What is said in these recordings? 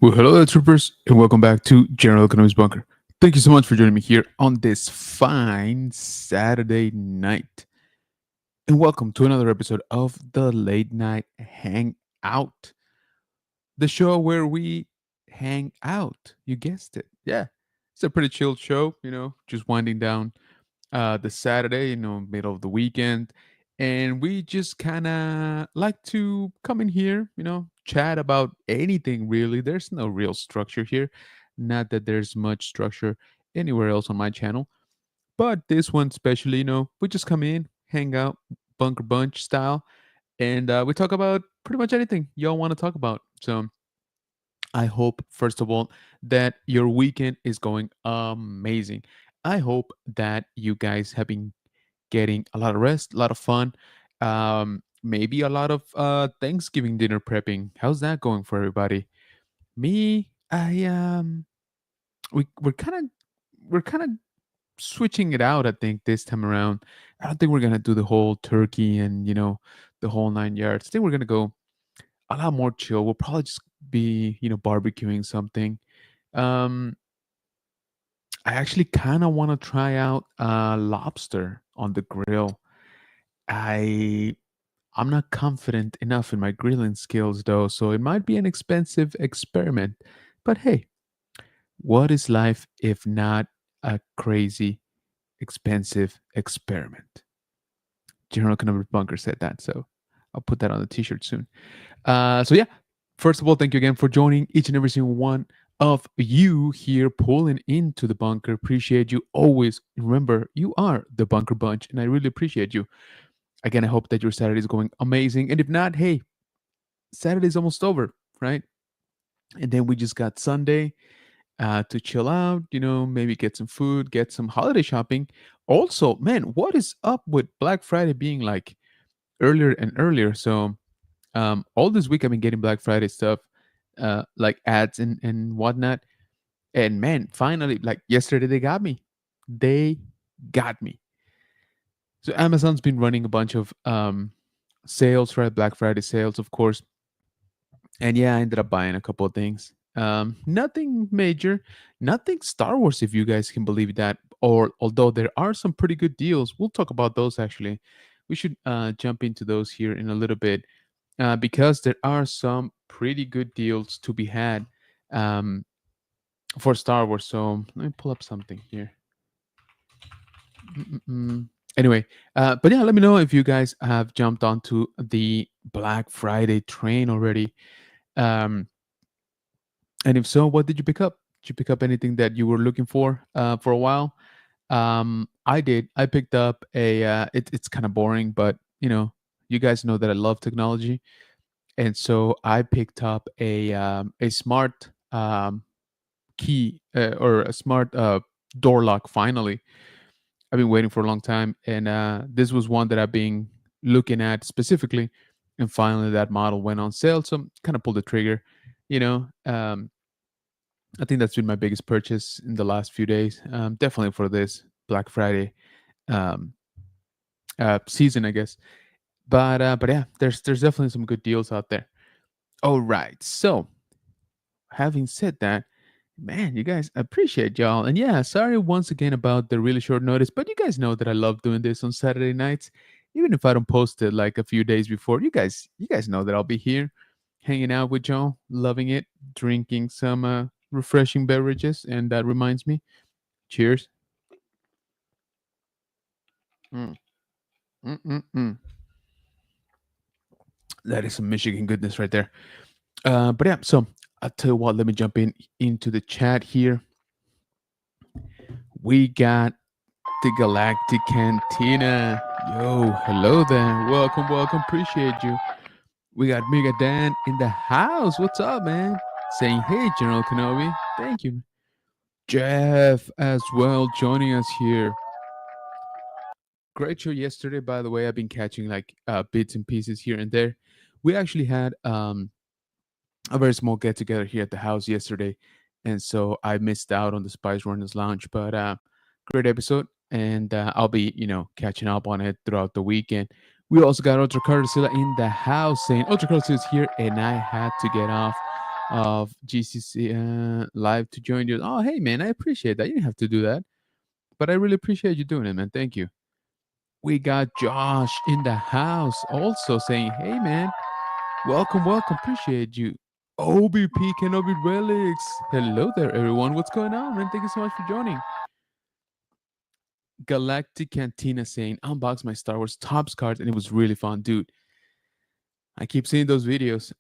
Well, hello there, troopers, and welcome back to General Economics Bunker. Thank you so much for joining me here on this fine Saturday night. And welcome to another episode of the Late Night Hangout, the show where we hang out. You guessed it. Yeah, it's a pretty chilled show, just winding down the Saturday, middle of the weekend. And we just kind of like to come in here, chat about anything really. There's no real structure here. Not that there's much structure anywhere else on my channel. But this one, especially, we just come in, hang out, bunker bunch style, and we talk about pretty much anything y'all want to talk about. So I hope, first of all, that your weekend is going amazing. I hope that you guys have been getting a lot of rest, a lot of fun, maybe a lot of Thanksgiving dinner prepping. How's that going for everybody? Me, I we're kind of switching it out. I think this time around, I don't think we're gonna do the whole turkey and the whole 9 yards. I think we're gonna go a lot more chill. We'll probably just be barbecuing something. Um, I actually kind of want to try out lobster on the grill. I I'm not confident enough in my grilling skills though, so it might be an expensive experiment. But hey, what is life if not a crazy expensive experiment? General Economic Bunker said that, so I'll put that on the t-shirt soon. So yeah, first of all, thank you again for joining each and every single one of you here pulling into the bunker. Appreciate you always. Remember, you are the Bunker Bunch, and I really appreciate you. Again, I hope that your Saturday is going amazing. And if not, hey, Saturday's almost over, right? And then we just got Sunday to chill out, maybe get some food, get some holiday shopping. Also, man, what is up with Black Friday being like earlier and earlier? So, all this week I've been getting Black Friday stuff, like ads and whatnot. And man, finally, like yesterday, they got me. They got me. So Amazon's been running a bunch of sales, right? Black Friday sales, of course. And yeah, I ended up buying a couple of things. Nothing major, nothing Star Wars, if you guys can believe that. Or although there are some pretty good deals, we'll talk about those actually. We should jump into those here in a little bit because there are some pretty good deals to be had um, for Star Wars. So let me pull up something here. Mm-mm-mm. Anyway, but yeah, let me know if you guys have jumped onto the Black Friday train already. Um, And if so, what did you pick up? Did you pick up anything that you were looking for a while? I did. I picked up a. It's kind of boring, but you guys know that I love technology, and so I picked up a smart key or a smart door lock. Finally, I've been waiting for a long time, and this was one that I've been looking at specifically, and finally that model went on sale. So kind of pulled the trigger. You know, um, I think that's been my biggest purchase in the last few days. Definitely for this Black Friday um, season, I guess. But yeah, there's definitely some good deals out there. All right. So having said that, man, you guys, I appreciate y'all. And yeah, sorry once again about the really short notice, but you guys know that I love doing this on Saturday nights. Even if I don't post it like a few days before, you guys know that I'll be here hanging out with y'all, loving it, drinking some refreshing beverages, and that reminds me, cheers. Mm, mm, mm, mm. That is some Michigan goodness right there. But yeah, so I'll tell you what. Let me jump into the chat here. We got the Galactic Cantina. Yo, hello there. Welcome, welcome. Appreciate you. We got Mega Dan in the house. What's up, man? Saying hey, General Kenobi. Thank you. Jeff as well joining us here. Great show yesterday, by the way. I've been catching like bits and pieces here and there. We actually had a very small get together here at the house yesterday, and so I missed out on the Spice Runners Lounge. But great episode, and I'll be catching up on it throughout the weekend. We also got Ultra Carlosilla in the house saying Ultra Carlosilla is here, and I had to get off of GCC live to join you. Oh, hey man, I appreciate that. You didn't have to do that, but I really appreciate you doing it, man. Thank you. We got Josh in the house also saying, "Hey man, welcome, welcome. Appreciate you." OBP Kenobi Relics. Hello there, everyone. What's going on, man? Thank you so much for joining. Galactic Cantina saying, "Unbox my Star Wars Topps cards, and it was really fun, dude." I keep seeing those videos.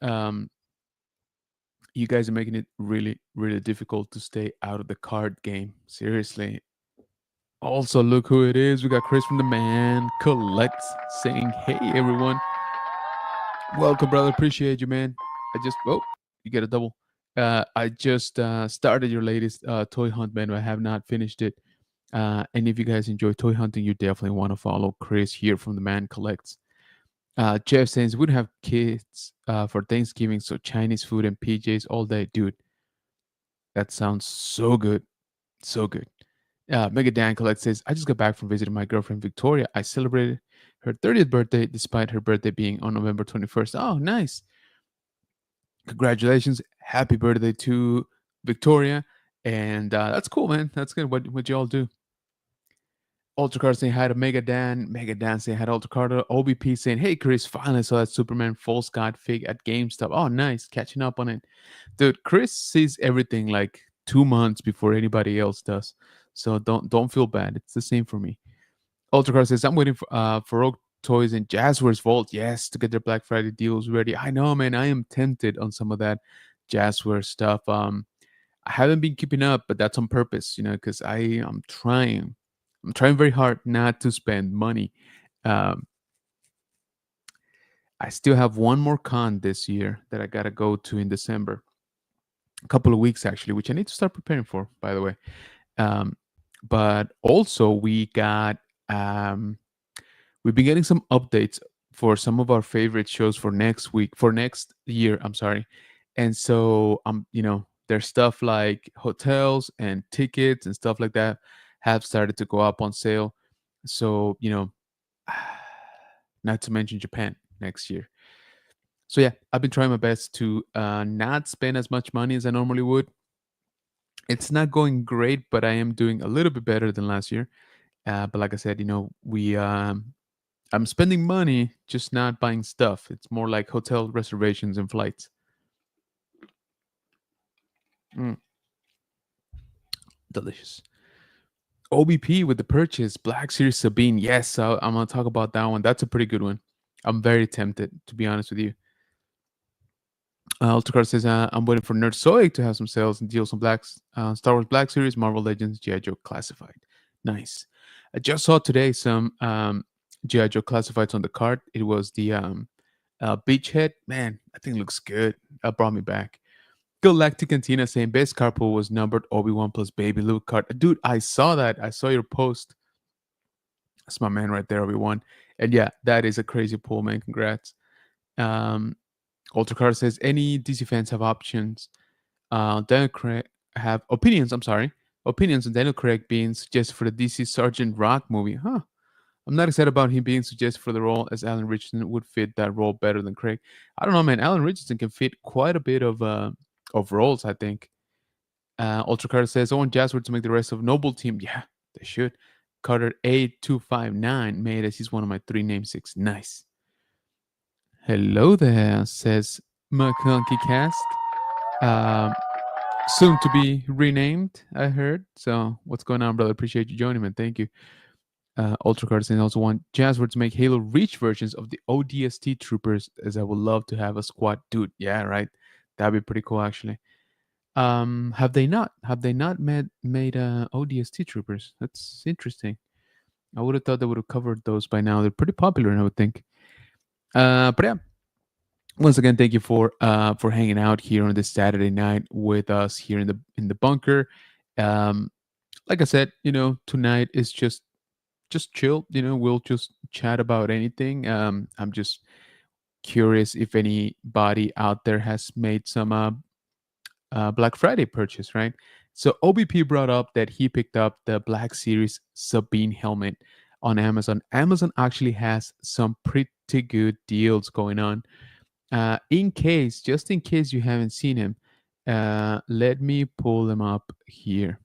You guys are making it really, really difficult to stay out of the card game. Seriously. Also, look who it is. We got Chris from the Man Collects saying, "Hey, everyone. Welcome, brother. Appreciate you, man. You get a double. I just started your latest toy hunt, man. I have not finished it. And if you guys enjoy toy hunting, you definitely want to follow Chris here from the Man Collects. Jeff says, "We'd have kids for Thanksgiving, so Chinese food and PJs all day." Dude, that sounds so good. So good. Mega Dan Collect says, "I just got back from visiting my girlfriend Victoria. I celebrated her 30th birthday despite her birthday being on November 21st. Oh, nice. Congratulations. Happy birthday to Victoria. And that's cool, man. That's good. What you all do. Ultracard saying hi to Mega Dan. Mega Dan saying hi to Ultracard. OBP saying, "Hey, Chris, finally saw that Superman False God fig at GameStop. Oh, nice. Catching up on it." Dude, Chris sees everything like 2 months before anybody else does. So don't feel bad. It's the same for me. Ultracard says, "I'm waiting for Rogue Toys and Jazzwares Vault, yes, to get their Black Friday deals ready." I know, man. I am tempted on some of that Jazzware stuff. I haven't been keeping up, but that's on purpose, because I'm trying. I'm trying very hard not to spend money. Um, I still have one more con this year that I gotta go to in December. A couple of weeks actually, which I need to start preparing for, by the way. Um, but also um, we've been getting some updates for some of our favorite shows for next year. I'm sorry, and so there's stuff like hotels and tickets and stuff like that have started to go up on sale. So not to mention Japan next year. So yeah, I've been trying my best to not spend as much money as I normally would. It's not going great, but I am doing a little bit better than last year. But like I said, we I'm spending money, just not buying stuff. It's more like hotel reservations and flights. Mm, delicious. OBP with the purchase, Black Series Sabine. Yes, I'm gonna talk about that one. That's a pretty good one. I'm very tempted, to be honest with you. Ultracar says, "I'm waiting for Nerdzoic to have some sales and deals on Star Wars Black Series, Marvel Legends, G.I. Joe Classified." Nice. I just saw today some G.I. Joe Classifieds on the cart. It was the Beachhead. Man, I think it looks good. That brought me back. Galactic Cantina saying, "Best carpool was numbered Obi-Wan plus Baby Luke card." Dude, I saw that. I saw your post. That's my man right there, Obi-Wan. And yeah, that is a crazy pull, man. Congrats. Um, Ultracar says, "Any DC fans have options? Daniel Craig have opinions. I'm sorry, opinions on Daniel Craig being suggested for the DC Sergeant Rock movie. Huh? I'm not excited about him being suggested for the role, as Alan Richardson would fit that role better than Craig. I don't know, man. Alan Richardson can fit quite a bit of roles, I think." Ultra Carter says, "I want Jasper to make the rest of Noble Team." Yeah, they should. Carter 8259 made as he's one of my three namesakes. Nice. Hello there, says McClunky Cast. Um, Soon to be renamed, I heard. So what's going on, brother? Appreciate you joining, man. Thank you. Ultra Cards and also want Jazzword to make Halo Reach versions of the ODST troopers, as I would love to have a squad. Dude, yeah, right. That'd be pretty cool, actually. Have they not? Have they not made ODST troopers? That's interesting. I would have thought they would have covered those by now. They're pretty popular, I would think. But yeah, once again, thank you for hanging out here on this Saturday night with us here in the bunker. Um, like I said, tonight is just chill. We'll just chat about anything. I'm just curious if anybody out there has made some Black Friday purchase, right? So OBP brought up that he picked up the Black Series Sabine helmet on Amazon. Amazon actually has some pretty good deals going on. Just in case you haven't seen him, Let me pull them up here,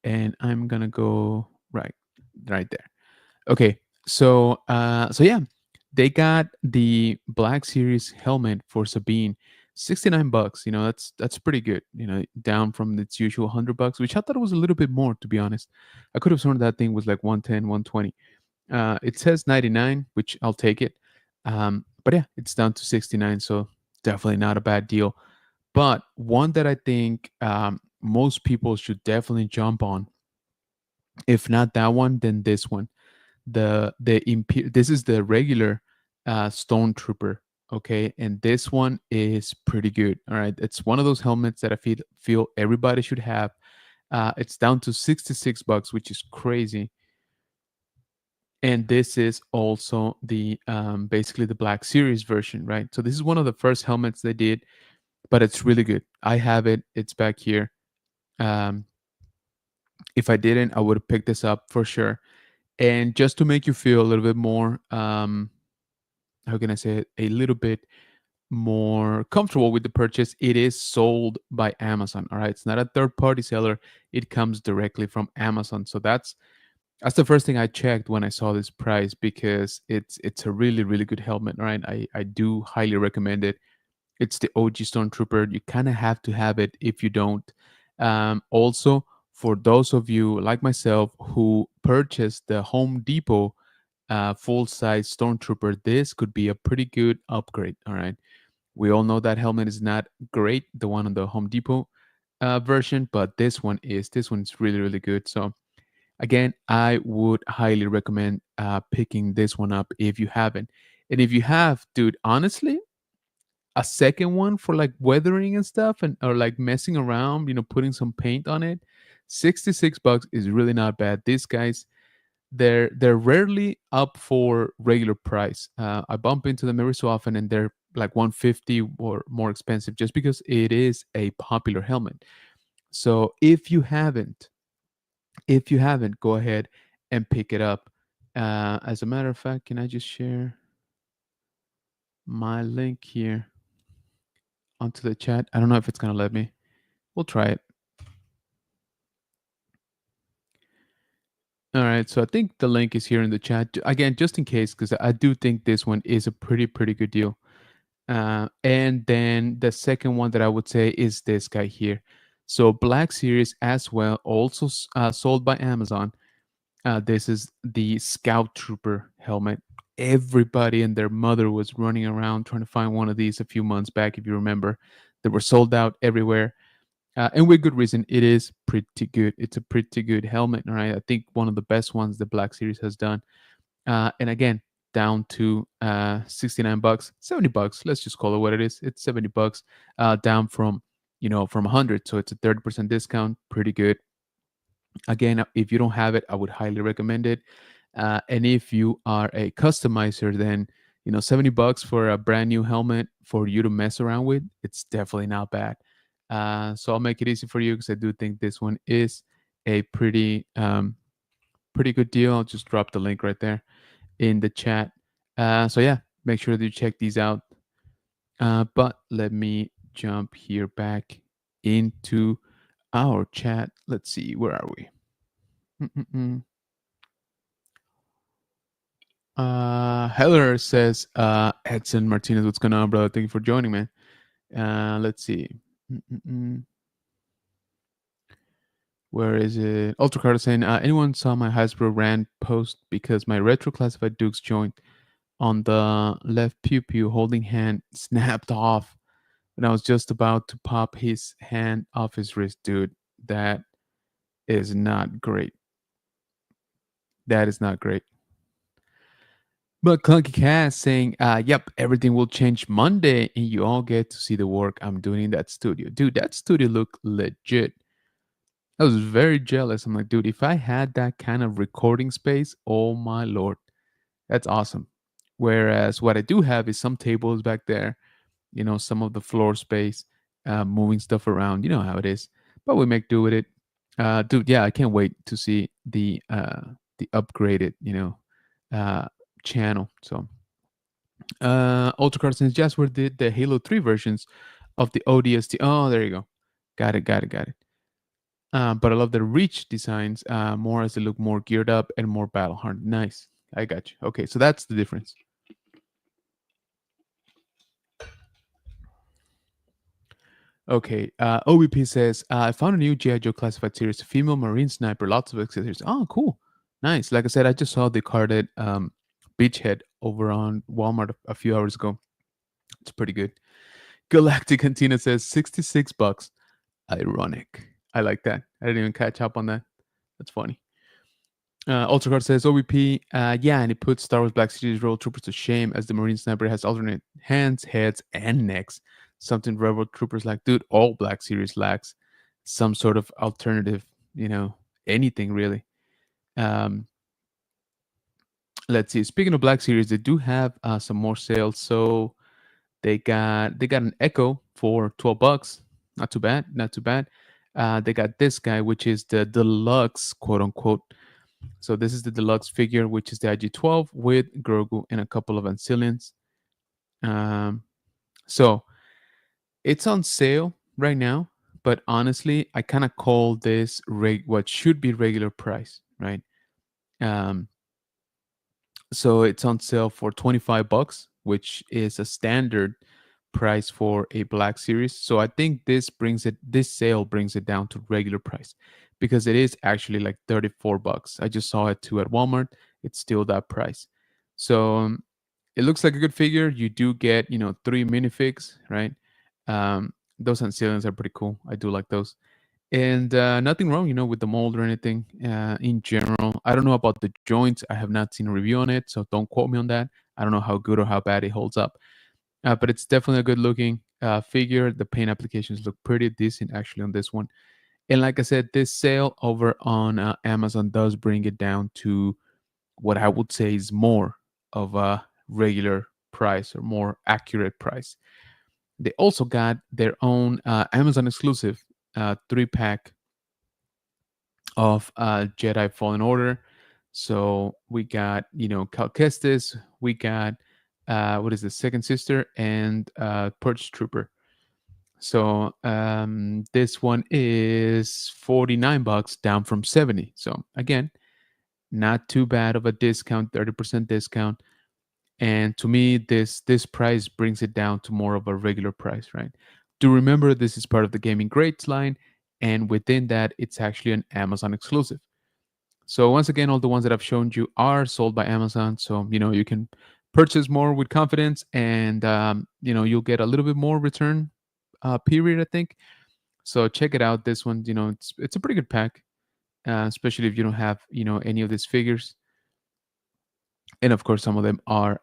and I'm gonna go right there. Okay, so yeah, they got the Black Series helmet for Sabine, $69. You know, that's pretty good. You know, down from its usual $100, which I thought it was a little bit more, to be honest. I could have sworn that thing was like 110, 120. It says 99, which I'll take it. But yeah, it's down to 69, so definitely not a bad deal. But one that I think most people should definitely jump on, if not that one, then this one. This is the regular Stone Trooper, okay, and this one is pretty good. All right, it's one of those helmets that I feel everybody should have. It's down to $66, which is crazy. And this is also the basically the Black Series version, right? So this is one of the first helmets they did, but it's really good. I have it. It's back here. Um, if I didn't, I would have picked this up for sure. And just to make you feel a little bit more, how can I say it, a little bit more comfortable with the purchase, it is sold by Amazon. All right, it's not a third party seller. It comes directly from Amazon. So that's the first thing I checked when I saw this price, because it's a really good helmet. All right, I do highly recommend it. It's the OG Stormtrooper. You kind of have to have it if you don't. Also, for those of you like myself who purchased the Home Depot full size Stormtrooper, this could be a pretty good upgrade. All right, we all know that helmet is not great, the one on the Home Depot version, but this one is. This one's really good. So again, I would highly recommend picking this one up if you haven't. And if you have, dude, honestly, a second one for like weathering and stuff, and or like messing around, putting some paint on it, $66 is really not bad. These guys, they're rarely up for regular price. I bump into them every so often, and they're like 150 or more expensive, just because it is a popular helmet. So if you haven't, go ahead and pick it up. As a matter of fact, can I just share my link here onto the chat? I don't know if it's gonna let me. We'll try it. All right, so I think the link is here in the chat. Again, just in case, because I do think this one is a pretty good deal. And then the second one that I would say is this guy here. So Black Series as well, also sold by Amazon. This is the Scout Trooper helmet. Everybody and their mother was running around trying to find one of these a few months back, if you remember. They were sold out everywhere. And with good reason. It is pretty good. It's a pretty good helmet, right? I think one of the best ones the Black Series has done. And again, down to $69, $70. Let's just call it what it is. It's $70, down from 100. So it's a 30% discount. Pretty good. Again, if you don't have it, I would highly recommend it. And if you are a customizer, then $70 for a brand new helmet for you to mess around with, it's definitely not bad. So I'll make it easy for you, because I do think this one is a pretty good deal. I'll just drop the link right there in the chat. So yeah, make sure that you check these out. But let me jump here back into our chat. Let's see, where are we? Heller says, Edson Martinez, what's going on, brother? Thank you for joining, man. Let's see. Where is it? Ultra Carter saying, anyone saw my Hasbro rant post, because my retro classified Duke's joint on the left pew pew holding hand snapped off when I was just about to pop his hand off his wrist, dude. That is not great. That is not great. But Clunky Cat saying, yep, everything will change Monday and you all get to see the work I'm doing in that studio. Dude, that studio looked legit. I was very jealous. I'm like, dude, if I had that kind of recording space, oh my lord, that's awesome. Whereas what I do have is some tables back there, some of the floor space, moving stuff around. You know how it is. But we make do with it. Dude, yeah, I can't wait to see the upgraded, channel. So Ultra Card says, yes, we did the Halo 3 versions of the ODST. Oh, there you go. Got it. Got it. Got it. But I love the Reach designs more as they look more geared up and more battle hardened. Nice. I got you. Okay, so that's the difference. Okay, OBP says, I found a new G.I. Joe classified series, female Marine sniper, lots of accessories. Oh, cool. Nice. Like I said, I just saw the carded Beachhead over on Walmart a few hours ago. It's pretty good. Galactic Cantina says $66. Ironic. I like that. I didn't even catch up on that. That's funny. Ultracard says OVP, yeah, and it puts Star Wars Black Series Rebel Troopers to shame as the Marine Sniper has alternate hands, heads, and necks. Something Rebel Troopers like, dude, all Black Series lacks some sort of alternative, anything really. Um, let's see. Speaking of Black Series, they do have some more sales. So they got an Echo for $12. Not too bad. Not too bad. They got this guy, which is the deluxe, quote unquote. So this is the deluxe figure, which is the IG-12 with Grogu and a couple of ancillons. So it's on sale right now, but honestly, I kind of call this what should be regular price, right? Um, so it's on sale for $25, which is a standard price for a Black Series. So I think this sale brings it down to regular price because it is actually like $34. I just saw it too at Walmart. It's still that price. So it looks like a good figure. You do get, 3 minifigs, right? Those ancillons are pretty cool. I do like those. And nothing wrong, with the mold or anything in general. I don't know about the joints. I have not seen a review on it, so don't quote me on that. I don't know how good or how bad it holds up. But it's definitely a good looking figure. The paint applications look pretty decent actually on this one. And like I said, this sale over on Amazon does bring it down to what I would say is more of a regular price or more accurate price. They also got their own Amazon exclusive 3-pack of Jedi Fallen Order. So we got, Cal Kestis, we got what is the second sister and Purge Trooper. So this one is $49 down from 70. So again, not too bad of a discount, 30% discount. And to me, this price brings it down to more of a regular price, right? Do remember this is part of the Gaming Greats line, and within that, it's actually an Amazon exclusive. So once again, all the ones that I've shown you are sold by Amazon. So you can purchase more with confidence, and you'll get a little bit more return period, I think. So check it out. This one, it's a pretty good pack, especially if you don't have any of these figures. And of course, some of them are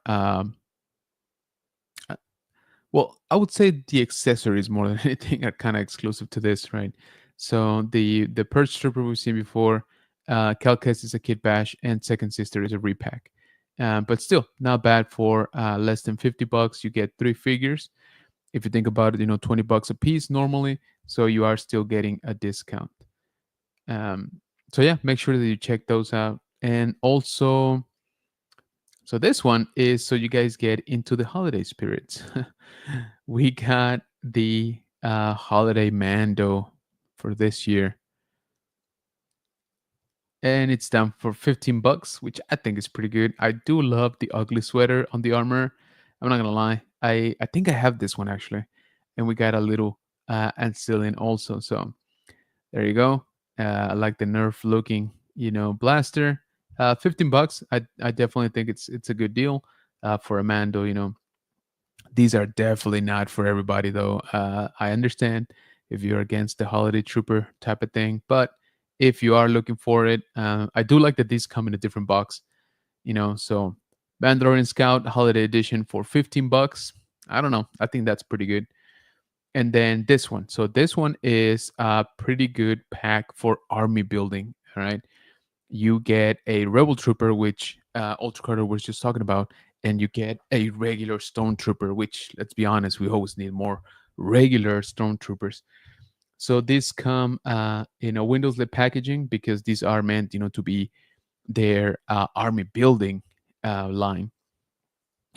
well, I would say the accessories more than anything are kind of exclusive to this, right? So the Purge Trooper we've seen before, Calcus is a Kid Bash, and Second Sister is a repack. But still, not bad for less than $50. You get 3 figures. If you think about it, $20 a piece normally, so you are still getting a discount. So yeah, make sure that you check those out. And also, so this one is so you guys get into the holiday spirits. We got the holiday Mando for this year, and it's down for $15, which I think is pretty good. I do love the ugly sweater on the armor. I'm not gonna lie. I think I have this one actually, and we got a little ancillon also. So there you go. I like the Nerf looking, blaster. $15. I definitely think it's a good deal for a Mando. These are definitely not for everybody though. I understand if you're against the holiday trooper type of thing, but if you are looking for it, I do like that these come in a different box. So Mandalorian Scout Holiday Edition for $15. I don't know. I think that's pretty good. And then this one. So this one is a pretty good pack for army building. All right. You get a Rebel Trooper, which Ultra Carter was just talking about, and you get a regular Stormtrooper, which, let's be honest, we always need more regular Stormtroopers. So these come in a Windows lit packaging because these are meant, to be their army building line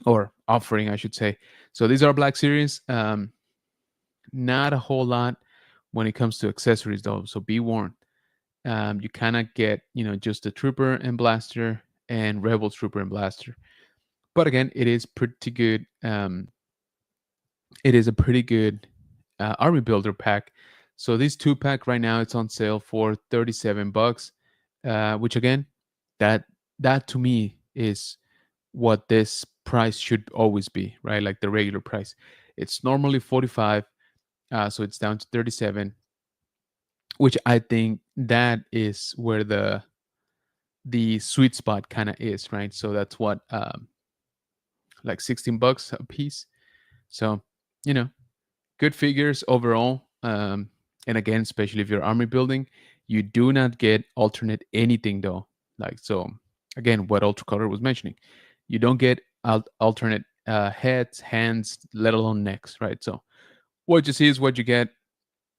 or offering, I should say. So these are Black Series. Not a whole lot when it comes to accessories, though. So be warned. You kind of get, just the trooper and blaster and rebel trooper and blaster. But again, it is pretty good. It is a pretty good army builder pack. So this two pack right now it's on sale for $37, which again, that that to me is what this price should always be, right? Like the regular price. It's normally 45, so it's down to 37, which I think that is where the sweet spot kind of is, right? So that's what like $16 a piece. So, you know, good figures overall. And again, especially if you're army building, you do not get alternate anything though. Like so, again, what Ultra Color was mentioning, you don't get alternate heads, hands, let alone necks, right? So what you see is what you get.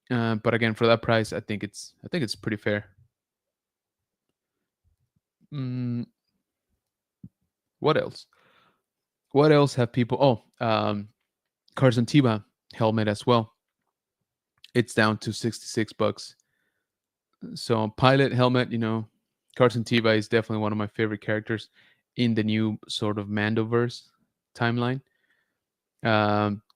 But again, for that price, I think it's pretty fair. Mm, what else? What else have people? Carson Tiba helmet as well. It's down to $66. So pilot helmet, Carson Tiba is definitely one of my favorite characters in the new sort of Mandoverse timeline.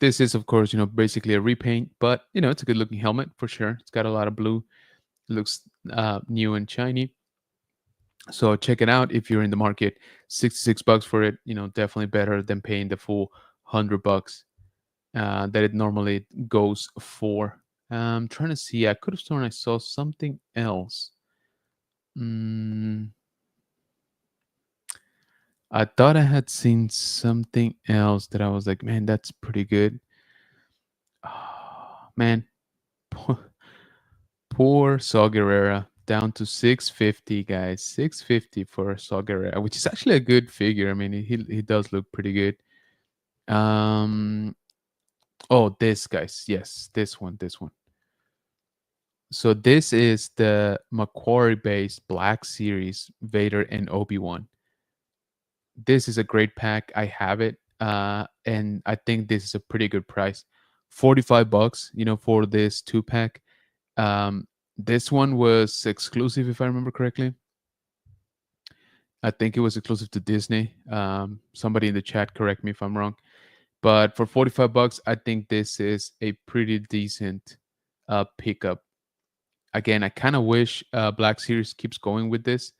This is, of course, basically a repaint, but it's a good looking helmet for sure. It's got a lot of blue. It looks new and shiny. So check it out if you're in the market. $66 for it, definitely better than paying the full $100 that it normally goes for. I'm trying to see. I could have sworn I saw something else. Mm, I thought I had seen something else that I was like, man, that's pretty good. Oh, man, poor, poor Saw Gerrera down to 650, guys. 650 for Saw Gerrera, which is actually a good figure. I mean, he does look pretty good. Um, oh, this guys, yes, this one. So this is the Macquarie based Black Series Vader and Obi-Wan. This is a great pack. I have it. And I think this is a pretty good price. $45, for this two pack. Um, this one was exclusive, if I remember correctly. I think it was exclusive to Disney. Somebody in the chat correct me if I'm wrong. But for $45, I think this is a pretty decent pickup. Again, I kind of wish Black Series keeps going with this.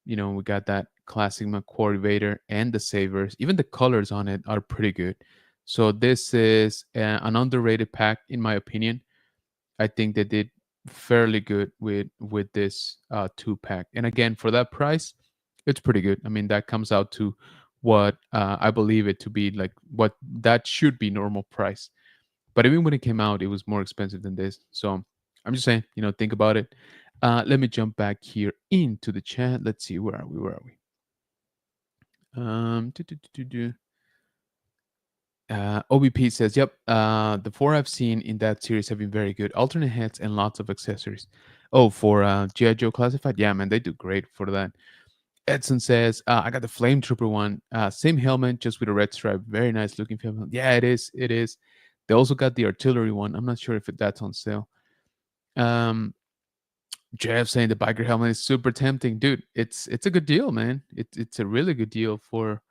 We got that classic McQuarrie Vader and the Savers. Even the colors on it are pretty good. So this is an underrated pack, in my opinion. I think they did fairly good with this two pack. And again, for that price, it's pretty good. I mean, that comes out to what I believe it to be, like what that should be normal price. But even when it came out, it was more expensive than this. So I'm just saying, think about it. Let me jump back here into the chat. Let's see, where are we? Where are we? Do, do, do, do, do. OBP says, "Yep, the four I've seen in that series have been very good. Alternate heads and lots of accessories. Oh, for GI Joe Classified, yeah, man, they do great for that." Edson says, "I got the Flame Trooper one, same helmet, just with a red stripe. Very nice looking helmet. Yeah, it is. It is. They also got the artillery one. I'm not sure if that's on sale." Um, Jeff saying the biker helmet is super tempting, dude. It's a good deal, man. It's a really good deal for,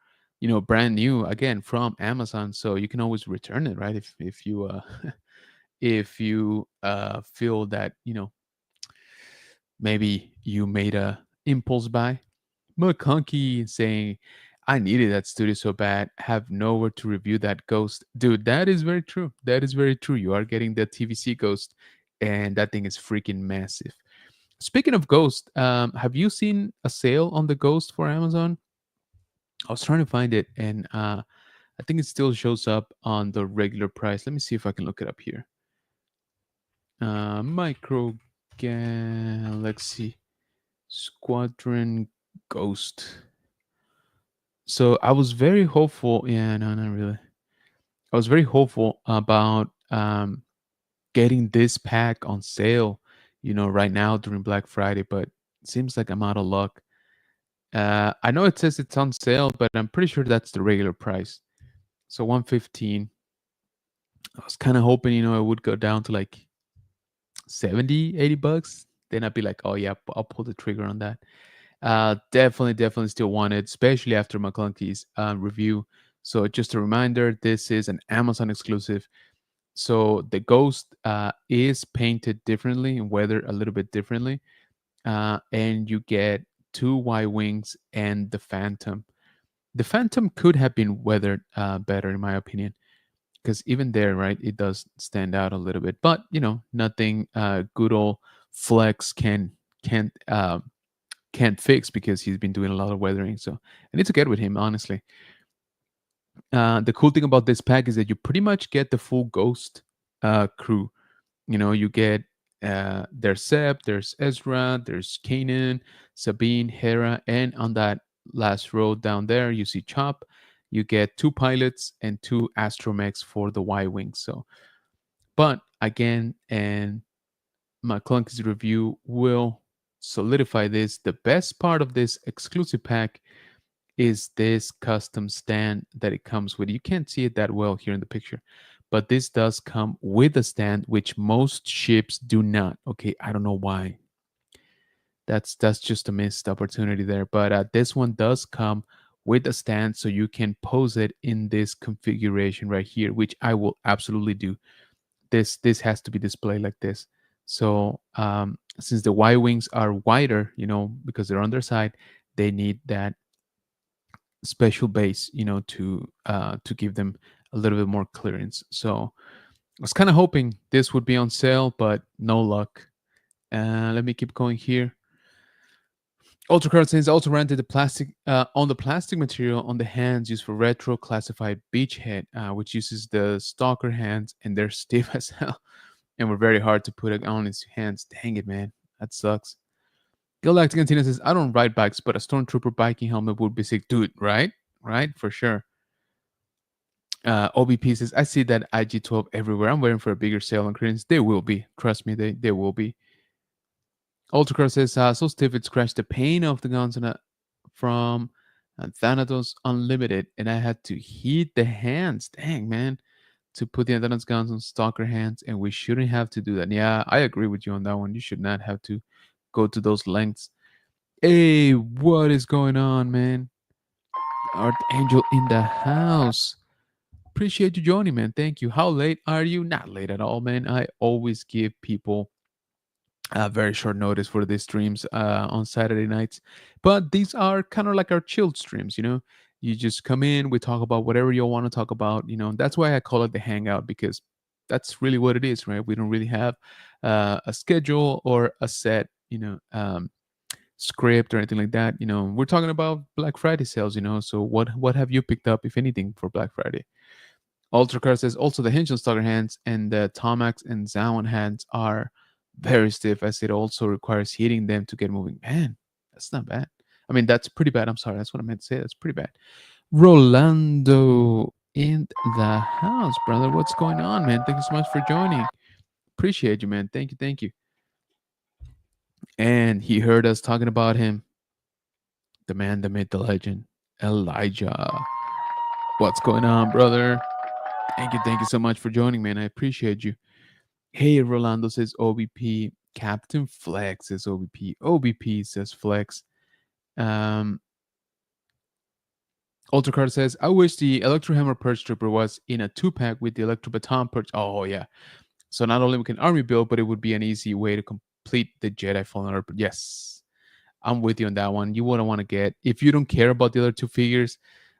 brand new again from Amazon. So you can always return it, right? If you if you feel that maybe you made a impulse buy. McConky saying, "I needed that studio so bad. Have nowhere to review that Ghost, dude." That is very true. That is very true. You are getting the TVC Ghost, and that thing is freaking massive. Speaking of Ghost, have you seen a sale on the Ghost for Amazon? I was trying to find it, and I think it still shows up on the regular price. Let me see if I can look it up here. Micro Galaxy Squadron Ghost. So I was very hopeful. Yeah, no, not really. I was very hopeful about getting this pack on sale, right now during Black Friday, but it seems like I'm out of luck. I know it says it's on sale, but I'm pretty sure that's the regular price. So 115. I was kind of hoping, it would go down to like 70, $80. Then I'd be like, oh yeah, I'll pull the trigger on that. Definitely still want it, especially after McClunky's review. So just a reminder, this is an Amazon exclusive. So the Ghost is painted differently and weathered a little bit differently, and you get two Y wings and the Phantom. The Phantom could have been weathered better, in my opinion, because even there, right, it does stand out a little bit. But nothing good old Flex can't can't fix because he's been doing a lot of weathering. So I need to get with him, honestly. The cool thing about this pack is that you pretty much get the full Ghost crew. You get there's Seb, there's Ezra, there's Kanan, Sabine, Hera, and on that last row down there, you see Chop. You get two pilots and two astromechs for the Y wings. So, but again, and McClunky's review will solidify this. The best part of this exclusive pack is this custom stand that it comes with. You can't see it that well here in the picture, but this does come with a stand, which most ships do not. Okay, I don't know why. That's just a missed opportunity there. But this one does come with a stand, so you can pose it in this configuration right here, which I will absolutely do. This has to be displayed like this. So since the Y wings are wider, because they're on their side, they need that special base, to give them a little bit more clearance. So I was kind of hoping this would be on sale, but no luck. Let me keep going here. Ultracard says also rented the plastic on the plastic material on the hands used for retro classified beachhead, which uses the stalker hands, and they're stiff as hell and were very hard to put on his hands. Dang it, man, that sucks. Galactic Antina says, I don't ride bikes, but a Stormtrooper biking helmet would be sick. Dude, right? Right? For sure. OBP says, I see that IG-12 everywhere. I'm waiting for a bigger sale on credits. They will be. Trust me, they will be. Ultracross says, so stiff it scratched the paint of the guns from Thanatos Unlimited, and I had to heat the hands. Dang, man. To put the Thanatos guns on Stalker hands, and we shouldn't have to do that. Yeah, I agree with you on that one. You should not have to go to those lengths. Hey, what is going on, man? Archangel in the house. Appreciate you joining, man. Thank you. How late are you? Not late at all, man. I always give people very short notice for these streams on Saturday nights. But these are kind of like our chilled streams, You just come in, we talk about whatever you want to talk about, That's why I call it the Hangout, because that's really what it is, right? We don't really have a schedule or a set, script or anything like that. We're talking about Black Friday sales, So what have you picked up, if anything, for Black Friday? Ultracar says also the hinge on starter hands and the Tomax and Zowan hands are very stiff, as it also requires heating them to get moving. Man, that's not bad. I mean, that's pretty bad. I'm sorry. That's what I meant to say. That's pretty bad. Rolando in the house, brother. What's going on, man? Thank you so much for joining. Appreciate you, man. Thank you. Thank you. And he heard us talking about him. The man, the myth, the legend, Elijah. What's going on, brother? Thank you. Thank you so much for joining, man. I appreciate you. Hey, Rolando says OBP. Captain Flex says OBP. OBP says Flex. Ultracard says, I wish the Electro Hammer Purge Trooper was in a 2-pack with the Electro Baton Purge. Oh, yeah. So not only we can army build, but it would be an easy way to complete the Jedi Fallen Order. Yes, I'm with you on that one. You wouldn't want to get, if you don't care about the other two figures,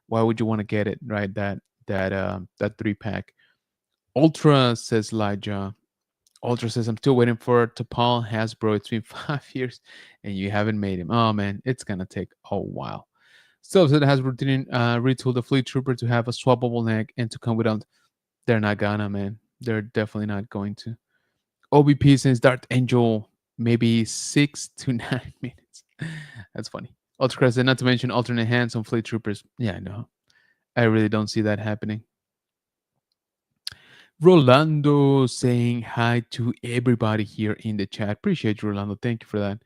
why would you want to get it, right? That 3-pack. Ultra says Elijah. Ultra says, I'm still waiting for Topal Hasbro. It's been 5 years and you haven't made him. Oh, man, it's going to take a while. Still said Hasbro didn't retool the Fleet Trooper to have a swappable neck and to come without. They're not gonna, man. They're definitely not going to. OBP says Darth Angel, maybe 6 to 9 minutes. That's funny. Ultra said, not to mention alternate hands on Fleet Troopers. Yeah, no. I really don't see that happening. Rolando saying hi to everybody here in the chat. Appreciate you, Rolando. Thank you for that.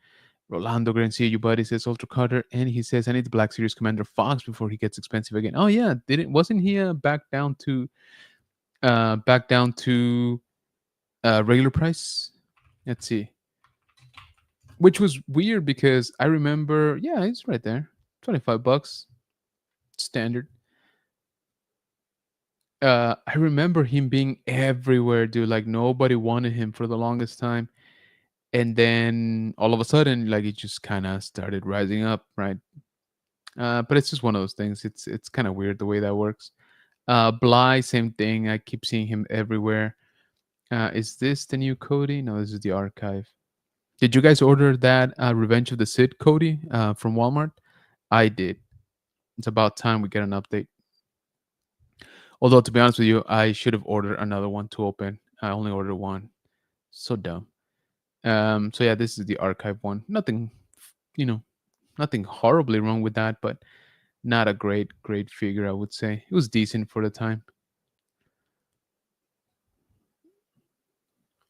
Rolando Grancia, you buddy, says Ultra Cutter, and he says I need the Black Series Commander Fox before he gets expensive again. Oh yeah, wasn't he back down to back down to regular price. Let's see, which was weird because I remember, yeah, it's right there, $25 standard. I remember him being everywhere, dude. Like nobody wanted him for the longest time, and then all of a sudden, like it just kind of started rising up, right? But it's just one of those things. It's kind of weird the way that works. Bly, same thing. I keep seeing him everywhere. Is this the new Cody? No, this is the archive. Did you guys order that Revenge of the Sith Cody from Walmart? I did. It's about time we get an update. Although to be honest with you, I should have ordered another one to open. I only ordered one. So dumb. So yeah, this is the archive one. Nothing, you know, nothing horribly wrong with that, but not a great figure, I would say. It was decent for the time.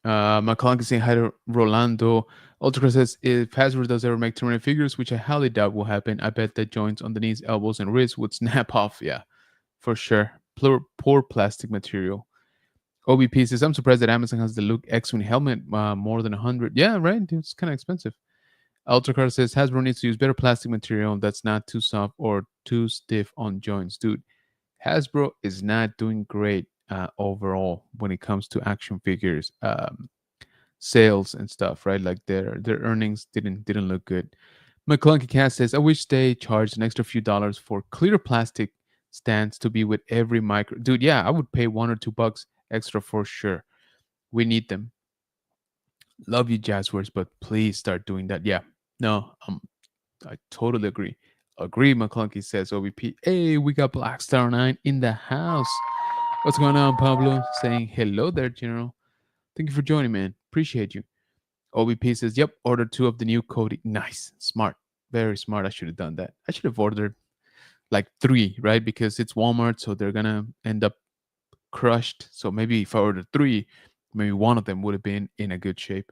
McClung is saying hi to Rolando. Ultra says if Hasbro does ever make tournament figures, which I highly doubt will happen, I bet the joints on the knees, elbows, and wrists would snap off. Yeah, for sure. Poor plastic material. OBP says I'm surprised that Amazon has the Luke X-Wing helmet more than 100. Yeah, right. It's kind of expensive. Ultracar says Hasbro needs to use better plastic material that's not too soft or too stiff on joints. Dude, Hasbro is not doing great overall when it comes to action figures sales and stuff, right? Like their earnings didn't look good. McClunky Cat says, I wish they charged an extra few dollars for clear plastic stands to be with every micro. Dude, yeah, I would pay $1 or $2 extra for sure. We need them. Love you, Jazzwares, but please start doing that. Yeah, no, I totally agree. Agree, McClunky says OVP. Hey, we got Black Star 9 in the house. What's going on, Pablo? Saying hello there, General. Thank you for joining, man. Appreciate you. OBP says, yep, order 2 of the new Cody. Nice. Smart. Very smart. I should have done that. I should have ordered like 3, right? Because it's Walmart, so they're going to end up crushed. So maybe if I ordered 3, maybe one of them would have been in a good shape.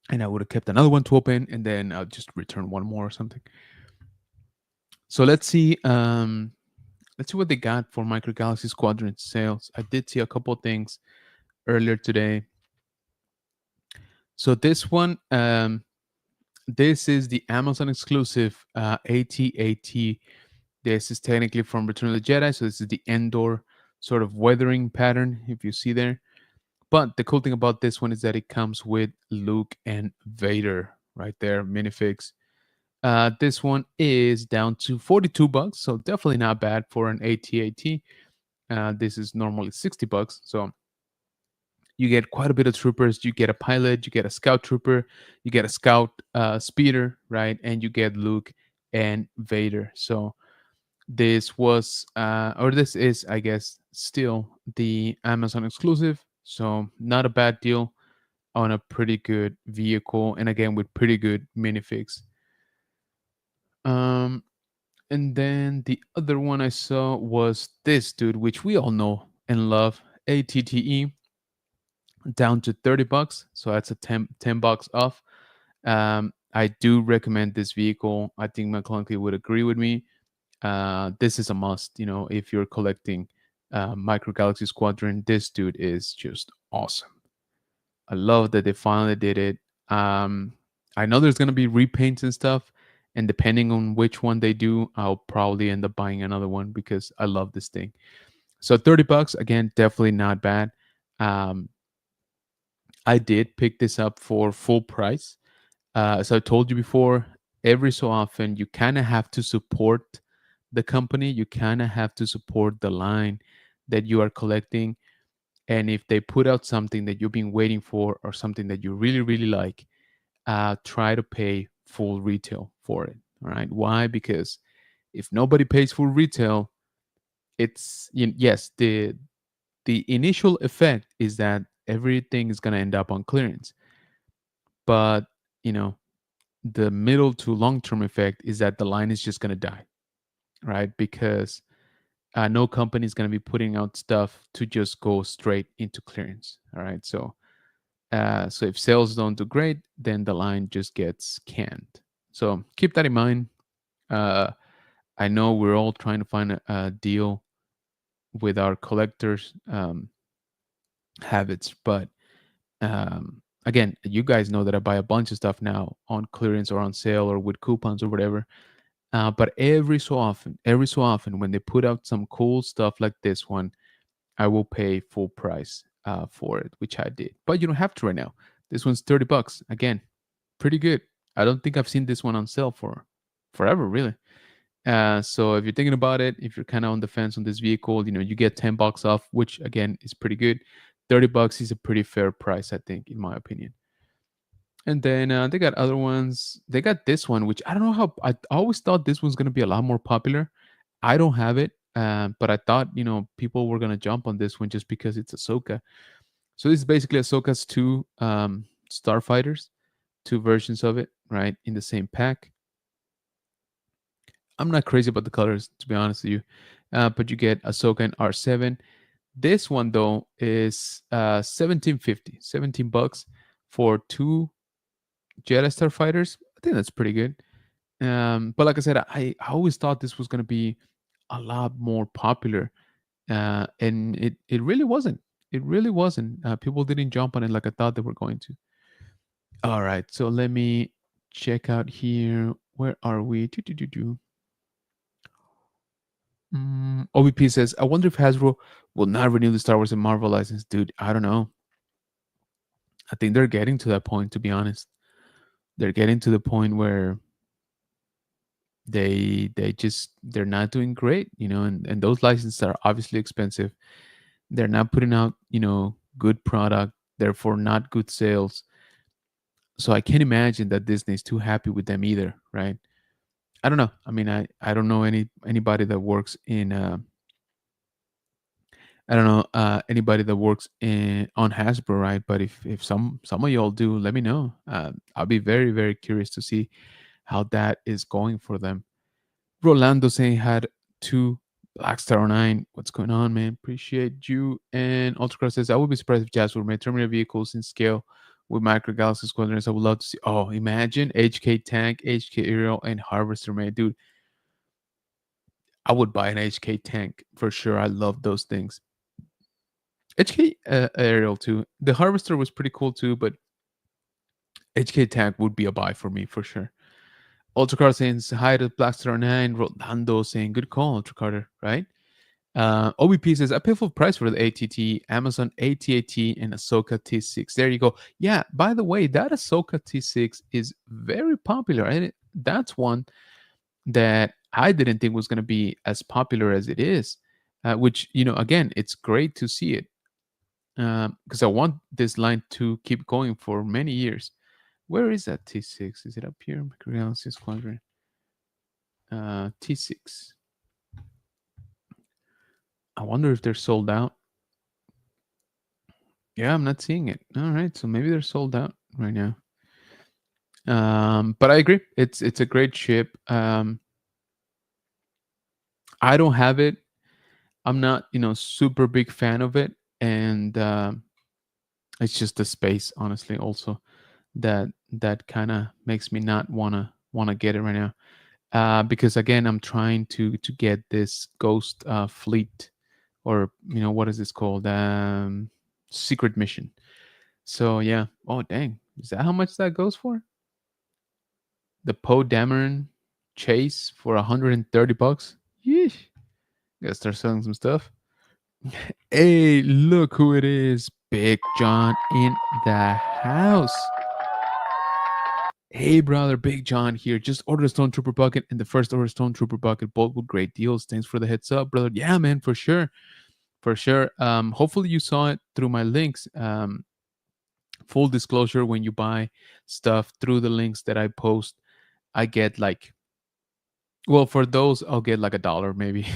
And I would have kept another one to open, and then I'll just return one more or something. So let's see. Let's see what they got for Micro Galaxy Squadron sales. I did see a couple things earlier today. So this one, this is the Amazon exclusive AT-AT. This is technically from Return of the Jedi, so this is the Endor sort of weathering pattern, if you see there. But the cool thing about this one is that it comes with Luke and Vader right there, minifigs. This one is down to $42, so definitely not bad for an AT-AT. This is normally $60, so you get quite a bit of troopers. You get a pilot, you get a scout trooper, you get a scout speeder, right? And you get Luke and Vader. So this was, or this is, I guess, still the Amazon exclusive. So not a bad deal on a pretty good vehicle, and again with pretty good minifigs. And then the other one I saw was this dude, which we all know and love, ATTE, down to $30. So that's a $10 off. I do recommend this vehicle. I think McClunky would agree with me. This is a must. You know, if you're collecting Micro Galaxy Squadron, this dude is just awesome. I love that they finally did it. I know there's gonna be repaints and stuff, and depending on which one they do, I'll probably end up buying another one because I love this thing. So $30 again, definitely not bad. I did pick this up for full price. As I told you before, every so often you kind of have to support the company. You kind of have to support the line that you are collecting. And if they put out something that you've been waiting for or something that you really like, try to pay full retail for it. All right. Why? Because if nobody pays full retail, it's yes, the initial effect is that everything is going to end up on clearance. But, you know, the middle to long term effect is that the line is just going to die, right? Because no company is going to be putting out stuff to just go straight into clearance. All right. So if sales don't do great, then the line just gets canned. So keep that in mind. I know we're all trying to find a deal with our collectors habits. But again, you guys know that I buy a bunch of stuff now on clearance or on sale or with coupons or whatever. But every so often, when they put out some cool stuff like this one, I will pay full price for it, which I did. But you don't have to right now. This one's $30. Again, pretty good. I don't think I've seen this one on sale for forever, really. So if you're thinking about it, if you're kind of on the fence on this vehicle, you get $10 off, which again is pretty good. $30 is a pretty fair price, I think, in my opinion. And then they got other ones. They got this one, which I don't know how. I always thought this was gonna be a lot more popular. I don't have it, but I thought people were gonna jump on this one just because it's Ahsoka. So this is basically Ahsoka's two starfighters, two versions of it, right, in the same pack. I'm not crazy about the colors, to be honest with you, but you get Ahsoka and R7. This one though is 1750, $17 for two Jedi starfighters. I think that's pretty good. But like I said, I always thought this was going to be a lot more popular, and it really wasn't. It really wasn't. People didn't jump on it like I thought they were going to. All right, so let me check out here. Where are we? Do. OBP says, I wonder if Hasbro will not renew the Star Wars and Marvel license. Dude, I don't know. I think they're getting to that point, to be honest. They're getting to the point where they're not doing great, and those licenses are obviously expensive. They're not putting out, good product, therefore not good sales. So I can't imagine that Disney's too happy with them either, right? I don't know. I mean, I don't know anybody that works in I don't know anybody that works in on Hasbro, right? But if some of y'all do, let me know. I'll be very very curious to see how that is going for them. Rolando saying had two Blackstar 09. What's going on, man? Appreciate you. And Ultracross says, I would be surprised if Jazz would make Terminator vehicles in scale with Micro Galaxy Squadrons. I would love to see. Oh, imagine HK Tank, HK Aerial, and Harvester, man. Dude, I would buy an HK Tank for sure. I love those things. HK Aerial, too. The Harvester was pretty cool, too, but HK Tank would be a buy for me for sure. Ultracar saying hi to Blackstar 9. Rolando saying good call, Ultracarter, right? OBP says, I pay full price for the ATT, Amazon AT-AT, and Ahsoka T6. There you go. Yeah, by the way, that Ahsoka T6 is very popular. And that's one that I didn't think was going to be as popular as it is, which, again, it's great to see it because I want this line to keep going for many years. Where is that T6? Is it up here? Galaxy Squadron. T6. I wonder if they're sold out. Yeah, I'm not seeing it. All right, so maybe they're sold out right now. But I agree. It's a great ship. I don't have it. I'm not, super big fan of it, and it's just the space, honestly. Also, that kind of makes me not wanna get it right now. Because again, I'm trying to get this Ghost Fleet, or what is this called? Secret mission. So yeah. Oh dang, is that how much that goes for? The Poe Dameron chase for $130. Yeesh. Gotta start selling some stuff. Hey, look who it is. Big John in the house. Hey, brother, Big John here. Just ordered a Stone Trooper bucket and the first order Stone Trooper bucket, both with great deals. Thanks for the heads up, brother. Yeah, man, for sure. For sure. Hopefully you saw it through my links. Full disclosure, when you buy stuff through the links that I post, I get like, well, for those, I'll get like $1 maybe.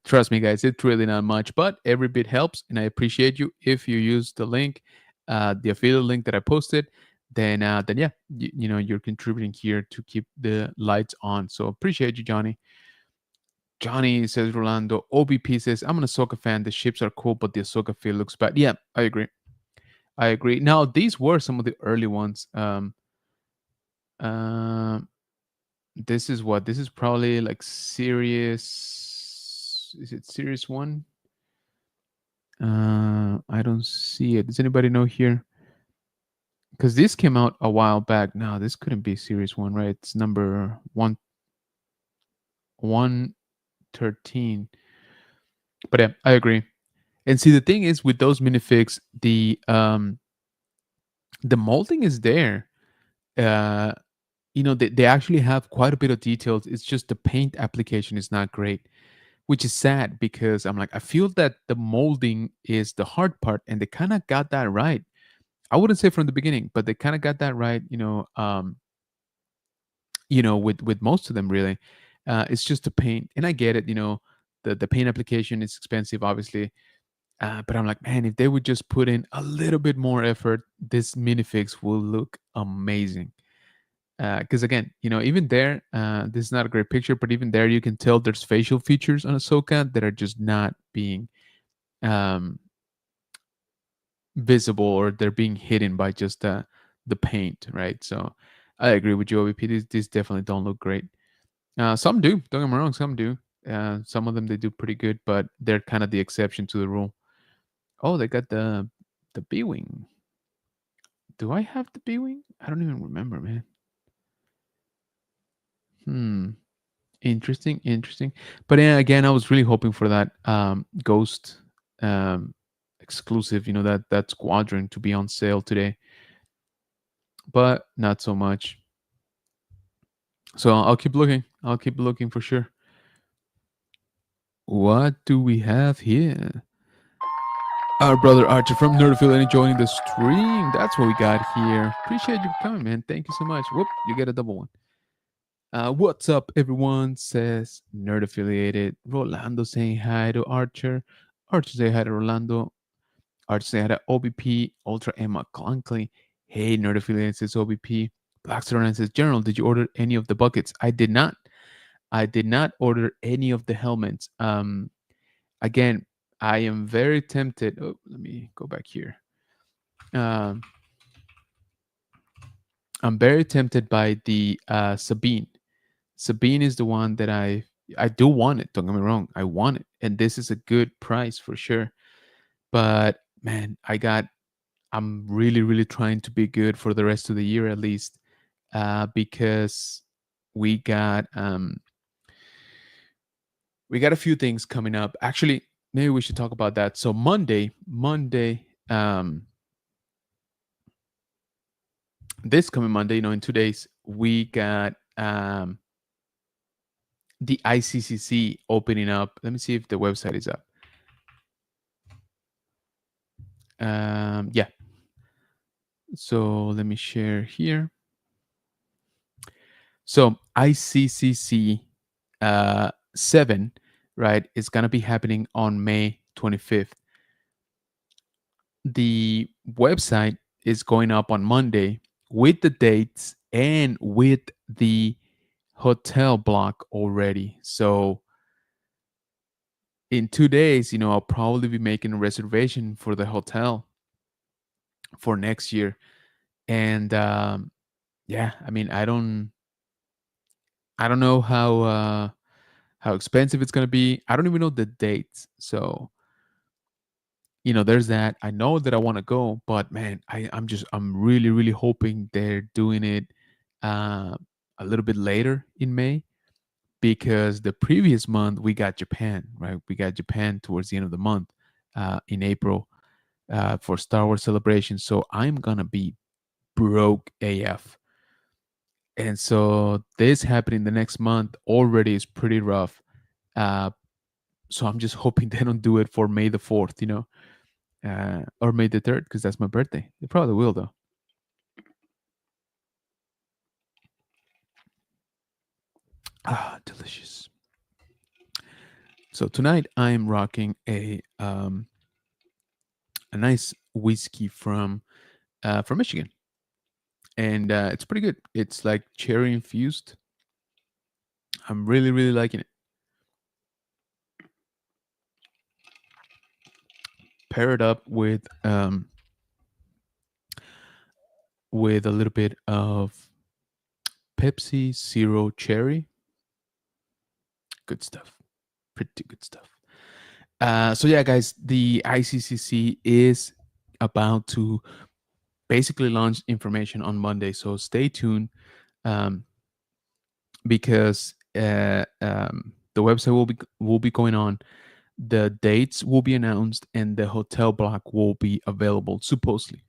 Trust me, guys, it's really not much, but every bit helps, and I appreciate you if you use the link, the affiliate link that I posted. Then yeah, you're contributing here to keep the lights on. So appreciate you, Johnny. Johnny says, Rolando. OBP says, I'm an Ahsoka fan. The ships are cool, but the Ahsoka feel looks bad. Yeah, I agree. I agree. Now, these were some of the early ones. Uh, this is what? This is probably like series. Is it series one? I don't see it. Does anybody know here? Because this came out a while back. No, this couldn't be series one, right? It's number 113. But yeah, I agree. And see, the thing is with those minifigs, the molding is there. Uh, they actually have quite a bit of details. It's just the paint application is not great, which is sad because I'm like, I feel that the molding is the hard part, and they kind of got that right. I wouldn't say from the beginning, but they kind of got that right. With most of them, really, it's just the paint, and I get it. The paint application is expensive, obviously, but I'm like, man, if they would just put in a little bit more effort, this minifix will look amazing. Because again, even there, this is not a great picture, but even there, you can tell there's facial features on Ahsoka that are just not being um, visible, or they're being hidden by just the paint, right? So I agree with you, OVP. These definitely don't look great. Some do. Don't get me wrong. Some do. Some of them they do pretty good, but they're kind of the exception to the rule. Oh, they got the B wing. Do I have the B wing? I don't even remember, man. Hmm. Interesting, interesting. But yeah, again, I was really hoping for that Ghost um, exclusive. That Squadron to be on sale today, but not so much. So I'll keep looking. I'll keep looking for sure. What do we have here? Our brother Archer from Nerdfield joining the stream. That's what we got here. Appreciate you coming, man. Thank you so much. Whoop, you get a double one. What's up, everyone? Says Nerd Affiliated. Rolando saying hi to Archer. Archer say hi to Rolando. Archer say hi to OBP. Ultra Emma Clunkley. Hey, Nerd Affiliated says OBP. Blackstone says, General, did you order any of the buckets? I did not. I did not order any of the helmets. Again, I am very tempted. Oh, let me go back here. Um, I'm very tempted by the Sabine. Sabine is the one that I do want it. Don't get me wrong, I want it, and this is a good price for sure. But man, I'm really really trying to be good for the rest of the year at least, because we got um we got a few things coming up. Actually, maybe we should talk about that. So Monday, this coming Monday, in 2 days, we got the ICCC opening up. Let me see if the website is up. Yeah. So let me share here. So ICCC 7, right, is going to be happening on May 25th. The website is going up on Monday with the dates and with the hotel block already. So in 2 days, I'll probably be making a reservation for the hotel for next year. And yeah, I mean, I don't know how expensive it's gonna be. I don't even know the dates. So, there's that. I know that I want to go, but man, I'm really, really hoping they're doing it uh, a little bit later in May, because the previous month we got Japan, right? We got Japan towards the end of the month, in April, for Star Wars celebration. So I'm gonna be broke AF. And so this happening the next month already is pretty rough. Uh, so I'm just hoping they don't do it for May the 4th, or May the 3rd, because that's my birthday. They probably will, though. Ah, delicious. So tonight I'm rocking a nice whiskey from Michigan, and it's pretty good. It's like cherry infused. I'm really really liking it. Pair it up with a little bit of Pepsi Zero Cherry. Good stuff. Pretty good stuff. So yeah, guys, the ICCC is about to basically launch information on Monday. So stay tuned, um, because the website will be going on. The dates will be announced, and the hotel block will be available supposedly.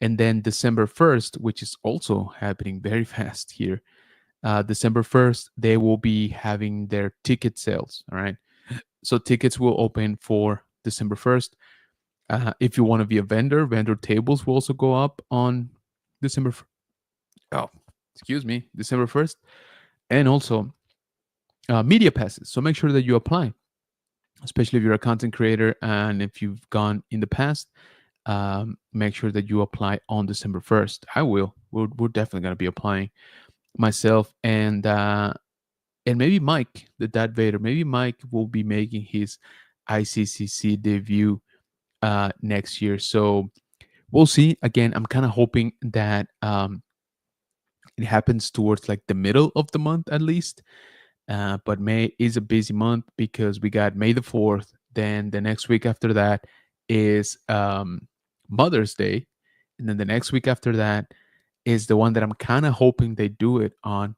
And then December 1st, which is also happening very fast here, December 1st, they will be having their ticket sales. All right. So tickets will open for December 1st. If you want to be a vendor, vendor tables will also go up on December. Oh, excuse me, December 1st, and also media passes. So make sure that you apply, especially if you're a content creator and if you've gone in the past. Make sure that you apply on December 1st. I will. We're definitely gonna be applying, myself and maybe Mike, the Dad Vader. Maybe Mike will be making his ICCC debut next year. So we'll see. Again, I'm kind of hoping that it happens towards like the middle of the month at least. But May is a busy month because we got May 4th. Then the next week after that is Mother's Day. And then the next week after that is the one that I'm kind of hoping they do it on,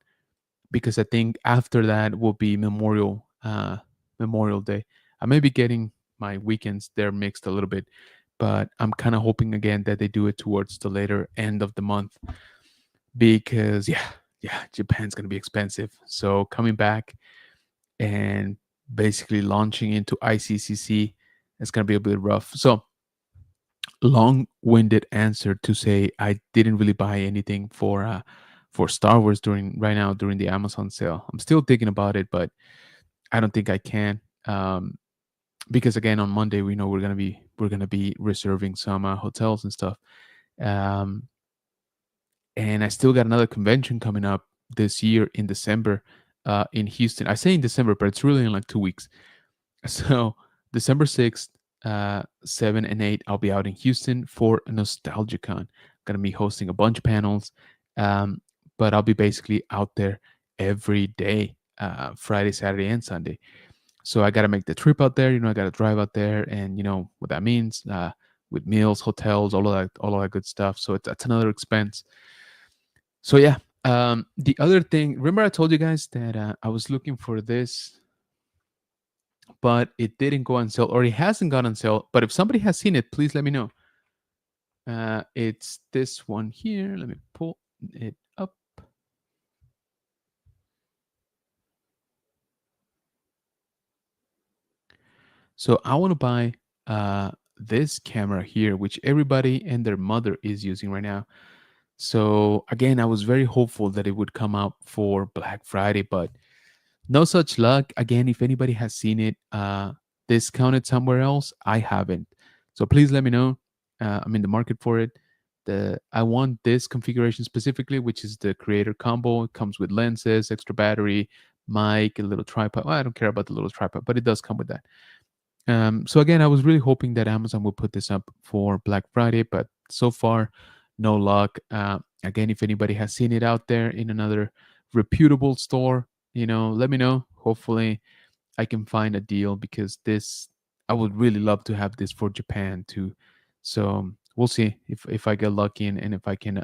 because I think after that will be Memorial Day. I may be getting my weekends there mixed a little bit, but I'm kind of hoping again that they do it towards the later end of the month, because yeah, Japan's gonna be expensive. So coming back and basically launching into ICCC, it's gonna be a bit rough. So long-winded answer to say I didn't really buy anything for Star Wars during right now during the Amazon sale. I'm still thinking about it, but I don't think I can, because again on Monday we know we're gonna be reserving some hotels and stuff. Um, and I still got another convention coming up this year in December, in Houston. I say in December, but it's really in like 2 weeks. So December 6th, 7 and 8, I'll be out in Houston for a NostalgiaCon. Gonna be hosting a bunch of panels, um, but I'll be basically out there every day, Friday, Saturday, and Sunday. So I gotta make the trip out there. I gotta drive out there, and you know what that means, with meals, hotels, all of that good stuff. So that's another expense. So yeah. The other thing, remember I told you guys that I was looking for this, but it didn't go on sale, or it hasn't gone on sale. But if somebody has seen it, please let me know. It's this one here. Let me pull it up. So I want to buy this camera here, which everybody and their mother is using right now. So again, I was very hopeful that it would come out for Black Friday, but no such luck. Again, if anybody has seen it discounted somewhere else, I haven't. So please let me know. I'm in the market for it. I want this configuration specifically, which is the creator combo. It comes with lenses, extra battery, mic, a little tripod. Well, I don't care about the little tripod, but it does come with that. So again, I was really hoping that Amazon would put this up for Black Friday, but so far, no luck. Again, if anybody has seen it out there in another reputable store, let me know. Hopefully, I can find a deal, because I would really love to have this for Japan too. So we'll see if I get lucky, and if I can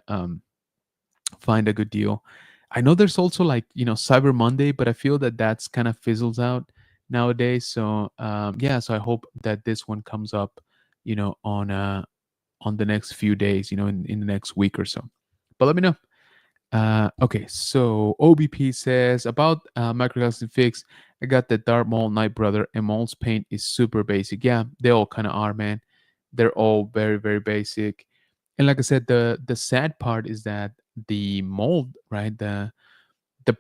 find a good deal. I know there's also like Cyber Monday, but I feel that that's kind of fizzles out nowadays. So yeah, so I hope that this one comes up, on the next few days, in the next week or so. But let me know. Okay, so OBP says about microclastic fix. I got the Dark Maul Night Brother, and Maul's paint is super basic. Yeah, they all kind of are, man. They're all very, very basic. And like I said, the sad part is that the mold, right? The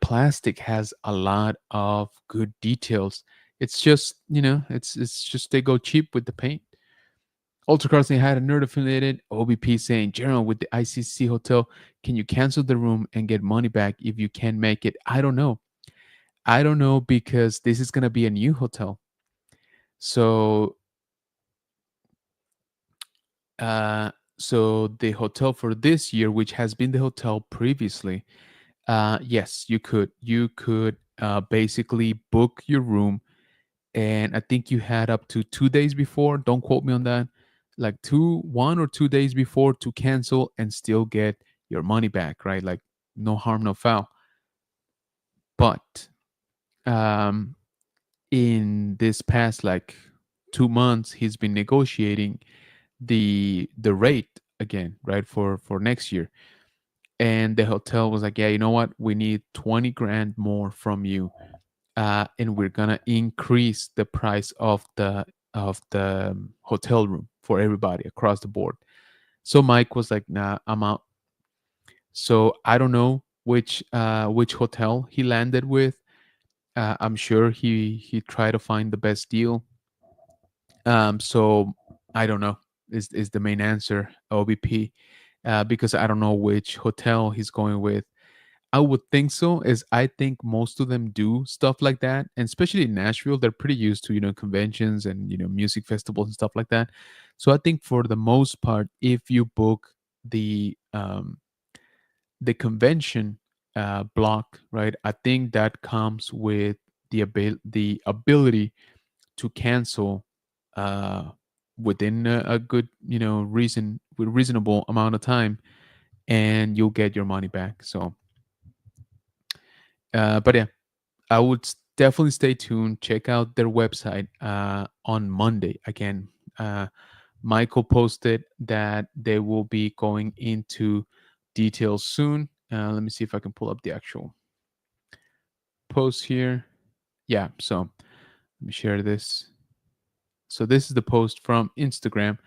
plastic has a lot of good details. It's just, it's just they go cheap with the paint. Ultra Crossing had a nerd affiliated OBP saying, General, with the ICC hotel, can you cancel the room and get money back if you can't make it? I don't know. I don't know, because this is going to be a new hotel. So, uh, so the hotel for this year, which has been the hotel previously, yes, you could basically book your room and I think you had up to 2 days before. Don't quote me on that. Like 1 or 2 days before to cancel and still get your money back, right? Like no harm, no foul. But um, in this past like 2 months, he's been negotiating the rate again, right, for next year. And the hotel was like, yeah, you know what? We need 20 grand more from you, and we're gonna increase the price of the hotel room for everybody across the board. So Mike was like, nah, I'm out. So I don't know which hotel he landed with. I'm sure he tried to find the best deal. So I don't know is the main answer, OBP, because I don't know which hotel he's going with. I would think so, as I think most of them do stuff like that, and especially in Nashville, they're pretty used to conventions and music festivals and stuff like that. So I think for the most part, if you book the convention block, right, I think that comes with the ability to cancel uh, within a good with reasonable amount of time, and you'll get your money back. So, but yeah, I would definitely stay tuned. Check out their website on Monday. Again, Michael posted that they will be going into details soon. Let me see if I can pull up the actual post here. Yeah, so let me share this. So this is the post from Instagram.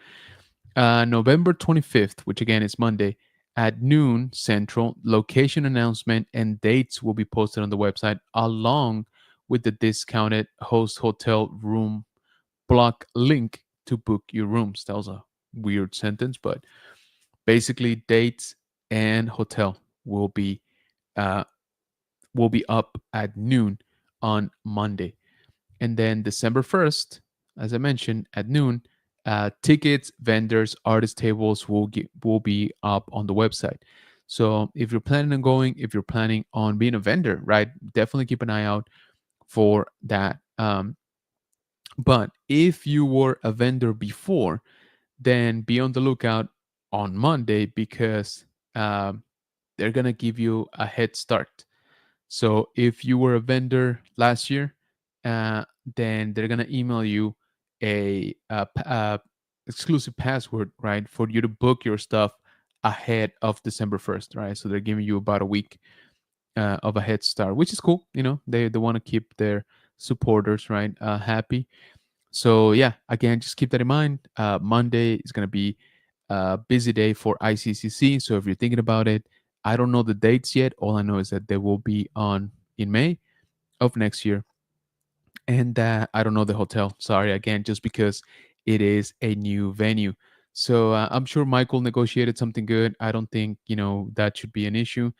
November 25th, which again is Monday, at noon Central, location announcement and dates will be posted on the website along with the discounted host hotel room block link to book your rooms. That was a weird sentence, but basically dates and hotel uh, will be up at noon on Monday. And then December 1st, as I mentioned, at noon, tickets, vendors, artist tables will be up on the website. So if you're planning on going, if you're planning on being a vendor, right, definitely keep an eye out for that. But if you were a vendor before, then be on the lookout on Monday because um, they're gonna give you a head start. So if you were a vendor last year, uh, then they're gonna email you a exclusive password, right, for you to book your stuff ahead of December 1st, right? So they're giving you about a week of a head start, which is cool. They want to keep their supporters right happy. So yeah, again, just keep that in mind. Monday is gonna be a busy day for ICCC. So if you're thinking about it, I don't know the dates yet. All I know is that they will be on in May of next year, and I don't know the hotel. Sorry, again, just because it is a new venue. So I'm sure Michael negotiated something good. I don't think that should be an issue.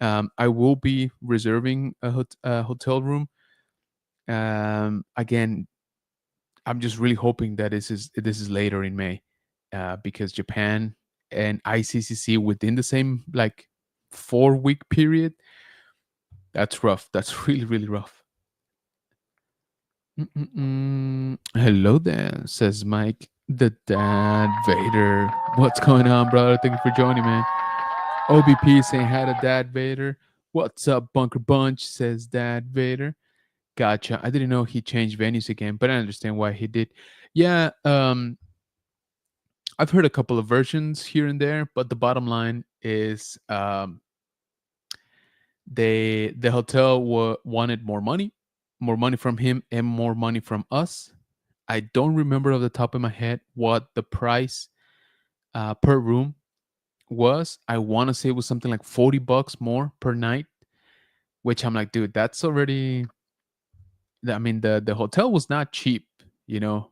I will be reserving a hotel room. Again, I'm just really hoping that this is later in May, because Japan and ICCC within the same like 4 week period. That's rough. That's really really rough. Hello there, says Mike, the Dad Vader. What's going on, brother? Thank you for joining, man. OBP saying hi to Dad Vader. What's up, Bunker Bunch? Says Dad Vader. Gotcha. I didn't know he changed venues again, but I understand why he did. Yeah, I've heard a couple of versions here and there, but the bottom line is the hotel wanted more money from him, and more money from us. I don't remember off the top of my head what the price per room was. I want to say it was something like $40 more per night, which I'm like, dude, that's already. I mean, the hotel was not cheap, you know.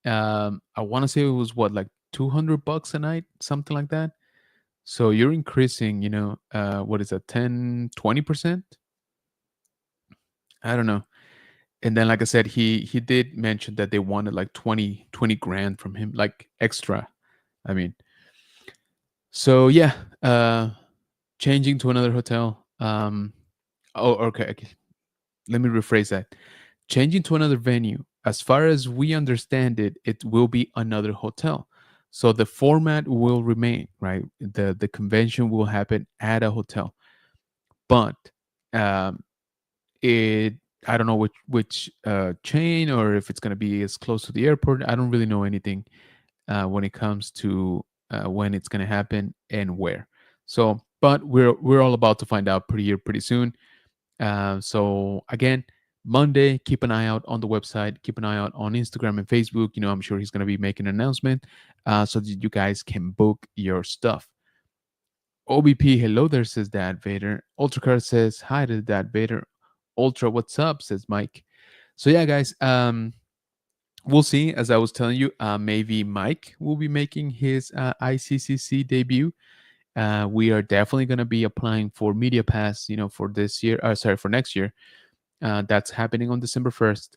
I want to say it was what, like $200 a night, something like that. So you're increasing, what is that, 10, 20%? I don't know. And then, like I said, he did mention that they wanted like 20 grand from him, like extra. I mean, so yeah, changing to another hotel. Oh, okay. Let me rephrase that. changing to another venue. As far as we understand it, it will be another hotel. So the format will remain, right? The convention will happen at a hotel, but um, it I don't know which chain, or if it's going to be as close to the airport. I don't really know anything when it comes to when it's going to happen and where. So, but we're all about to find out pretty soon. So again, Monday, keep an eye out on the website. Keep an eye out on Instagram and Facebook. You know, I'm sure he's going to be making an announcement so that you guys can book your stuff. OBP, hello there, says Dad Vader. Ultracar says hi to Dad Vader. Ultra, what's up, says Mike. So yeah, guys, we'll see. As I was telling you, maybe Mike will be making his ICCC debut. We are definitely going to be applying for Media Pass, you know, for this year. Sorry, for next year. That's happening on December 1st.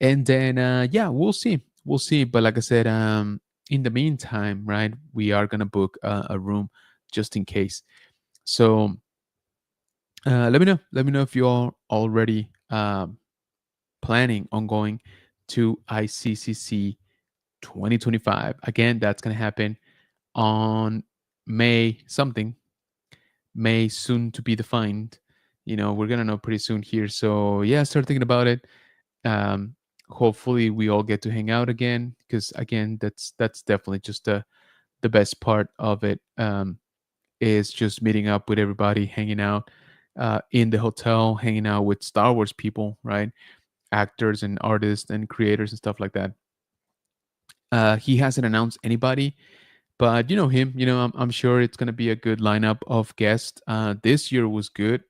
And then, yeah, we'll see. We'll see. But like I said, in the meantime, right, we are going to book a room just in case. So let me know. Let me know if you're already planning on going to ICCC 2025. Again, that's going to happen on May something, May soon to be defined. You know, we're going to know pretty soon here. So yeah, start thinking about it. um Hopefully we all get to hang out again, because again, that's definitely just the best part of it, is just meeting up with everybody, hanging out in the hotel, hanging out with Star Wars people, right? Actors and artists and creators and stuff like that. He hasn't announced anybody, but you know him, you know, I'm sure it's going to be a good lineup of guests. This year was good.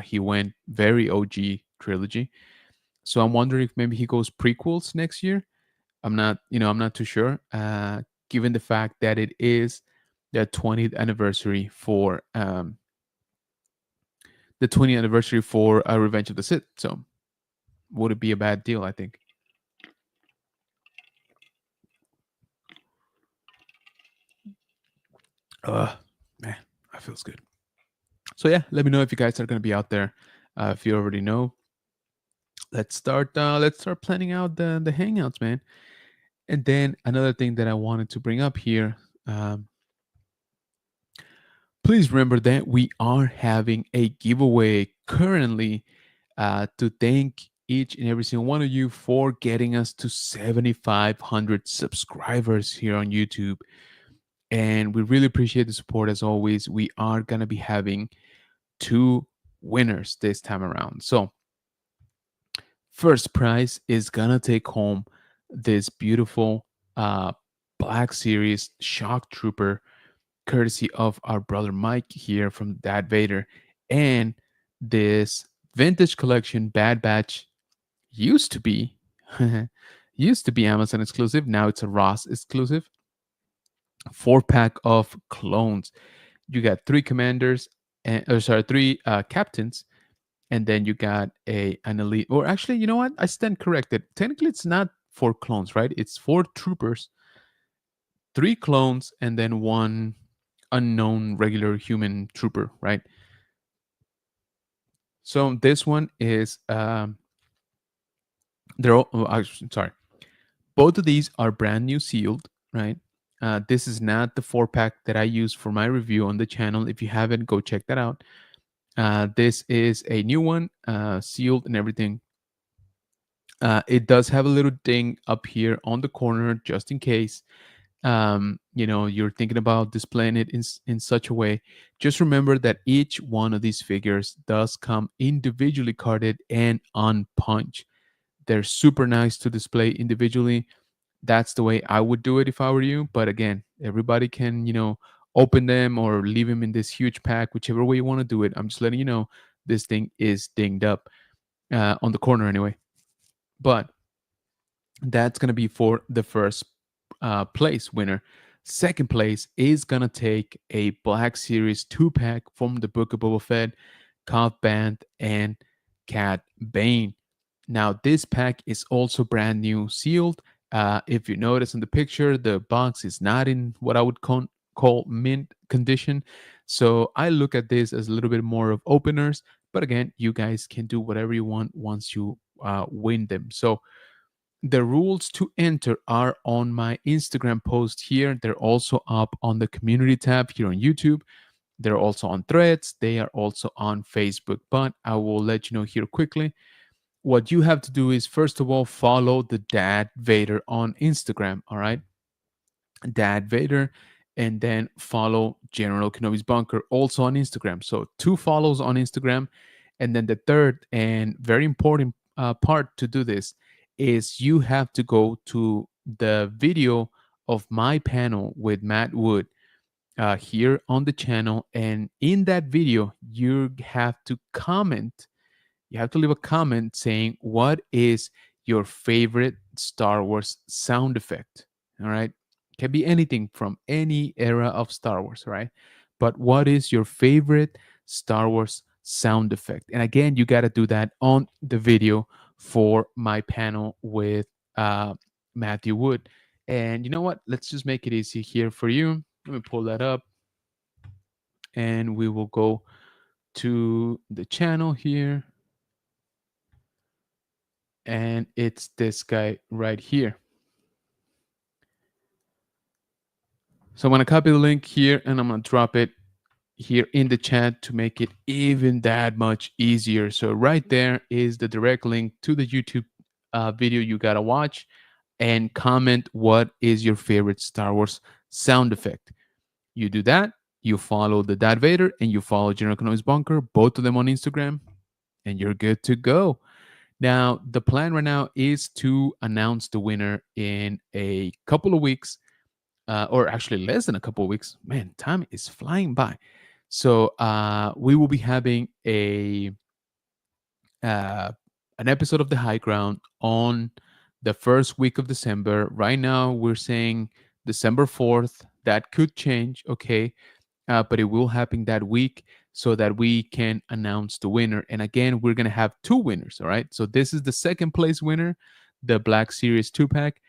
He went very OG trilogy. So I'm wondering if maybe he goes prequels next year. I'm not too sure. Given the fact that it is the 20th anniversary for Revenge of the Sith. So would it be a bad deal? I think. Man, that feels good. So yeah, let me know if you guys are going to be out there. If you already know, let's start. Let's start planning out the hangouts, man. And then another thing that I wanted to bring up here. Please remember that we are having a giveaway currently to thank each and every single one of you for getting us to 7,500 subscribers here on YouTube. And we really appreciate the support as always. We are going to be having two winners this time around. So, first prize is going to take home this beautiful Black Series Shock Trooper, courtesy of our brother Mike here from Dad Vader. And this vintage collection Bad Batch used to be used to be Amazon exclusive. Now it's a Ross exclusive. 4-pack of clones. You got three commanders, and three captains, and then you got an elite. Or actually, you know what? I stand corrected. Technically, it's not four clones, right? It's four troopers, three clones, and then one unknown regular human trooper, right? So this one is they're all. Sorry, both of these are brand new sealed, right? This is not the 4-pack that I use for my review on the channel. If you haven't, go check that out. This is a new one, sealed and everything. It does have a little ding up here on the corner just in case you know, you're thinking about displaying it in such a way. Just remember that each one of these figures does come individually carded and unpunched. They're super nice to display individually. That's the way I would do it if I were you. But again, everybody can, you know, open them or leave them in this huge pack, whichever way you want to do it. I'm just letting you know this thing is dinged up on the corner anyway. But that's going to be for the first place winner. Second place is going to take a Black Series 2-pack from the Book of Boba Fett, Cobb Band, and Cat Bane. Now, this pack is also brand new sealed. If you notice in the picture, the box is not in what I would call mint condition. So I look at this as a little bit more of openers. But again, you guys can do whatever you want once you win them. So the rules to enter are on my Instagram post here. They're also up on the community tab here on YouTube. They're also on Threads. They are also on Facebook. But I will let you know here quickly. What you have to do is, first of all, follow the Dad Vader on Instagram. All right. Dad Vader, and then follow General Kenobi's Bunker also on Instagram. So two follows on Instagram. And then the third and very important part to do this is you have to go to the video of my panel with Matt Wood here on the channel. And in that video, you have to comment. You have to leave a comment saying what is your favorite Star Wars sound effect. All right. Can be anything from any era of Star Wars, right? But what is your favorite Star Wars sound effect? And again, you got to do that on the video for my panel with uh, Matthew Wood. And you know what? Let's just make it easy here for you. Let me pull that up and we will go to the channel here. And it's this guy right here. So I'm going to copy the link here and I'm going to drop it here in the chat to make it even that much easier. So right there is the direct link to the YouTube video you got to watch, and comment what is your favorite Star Wars sound effect. You do that, you follow the Darth Vader, and you follow General Kenobi's Bunker, both of them on Instagram, and you're good to go. Now, the plan right now is to announce the winner in a couple of weeks, or actually less than a couple of weeks. Man, time is flying by. So we will be having uh, an episode of The High Ground on the first week of December. Right now, we're saying December 4th. That could change, okay? But it will happen that week so that we can announce the winner. And again, we're going to have two winners, all right? So this is the second place winner, the Black Series 2-pack.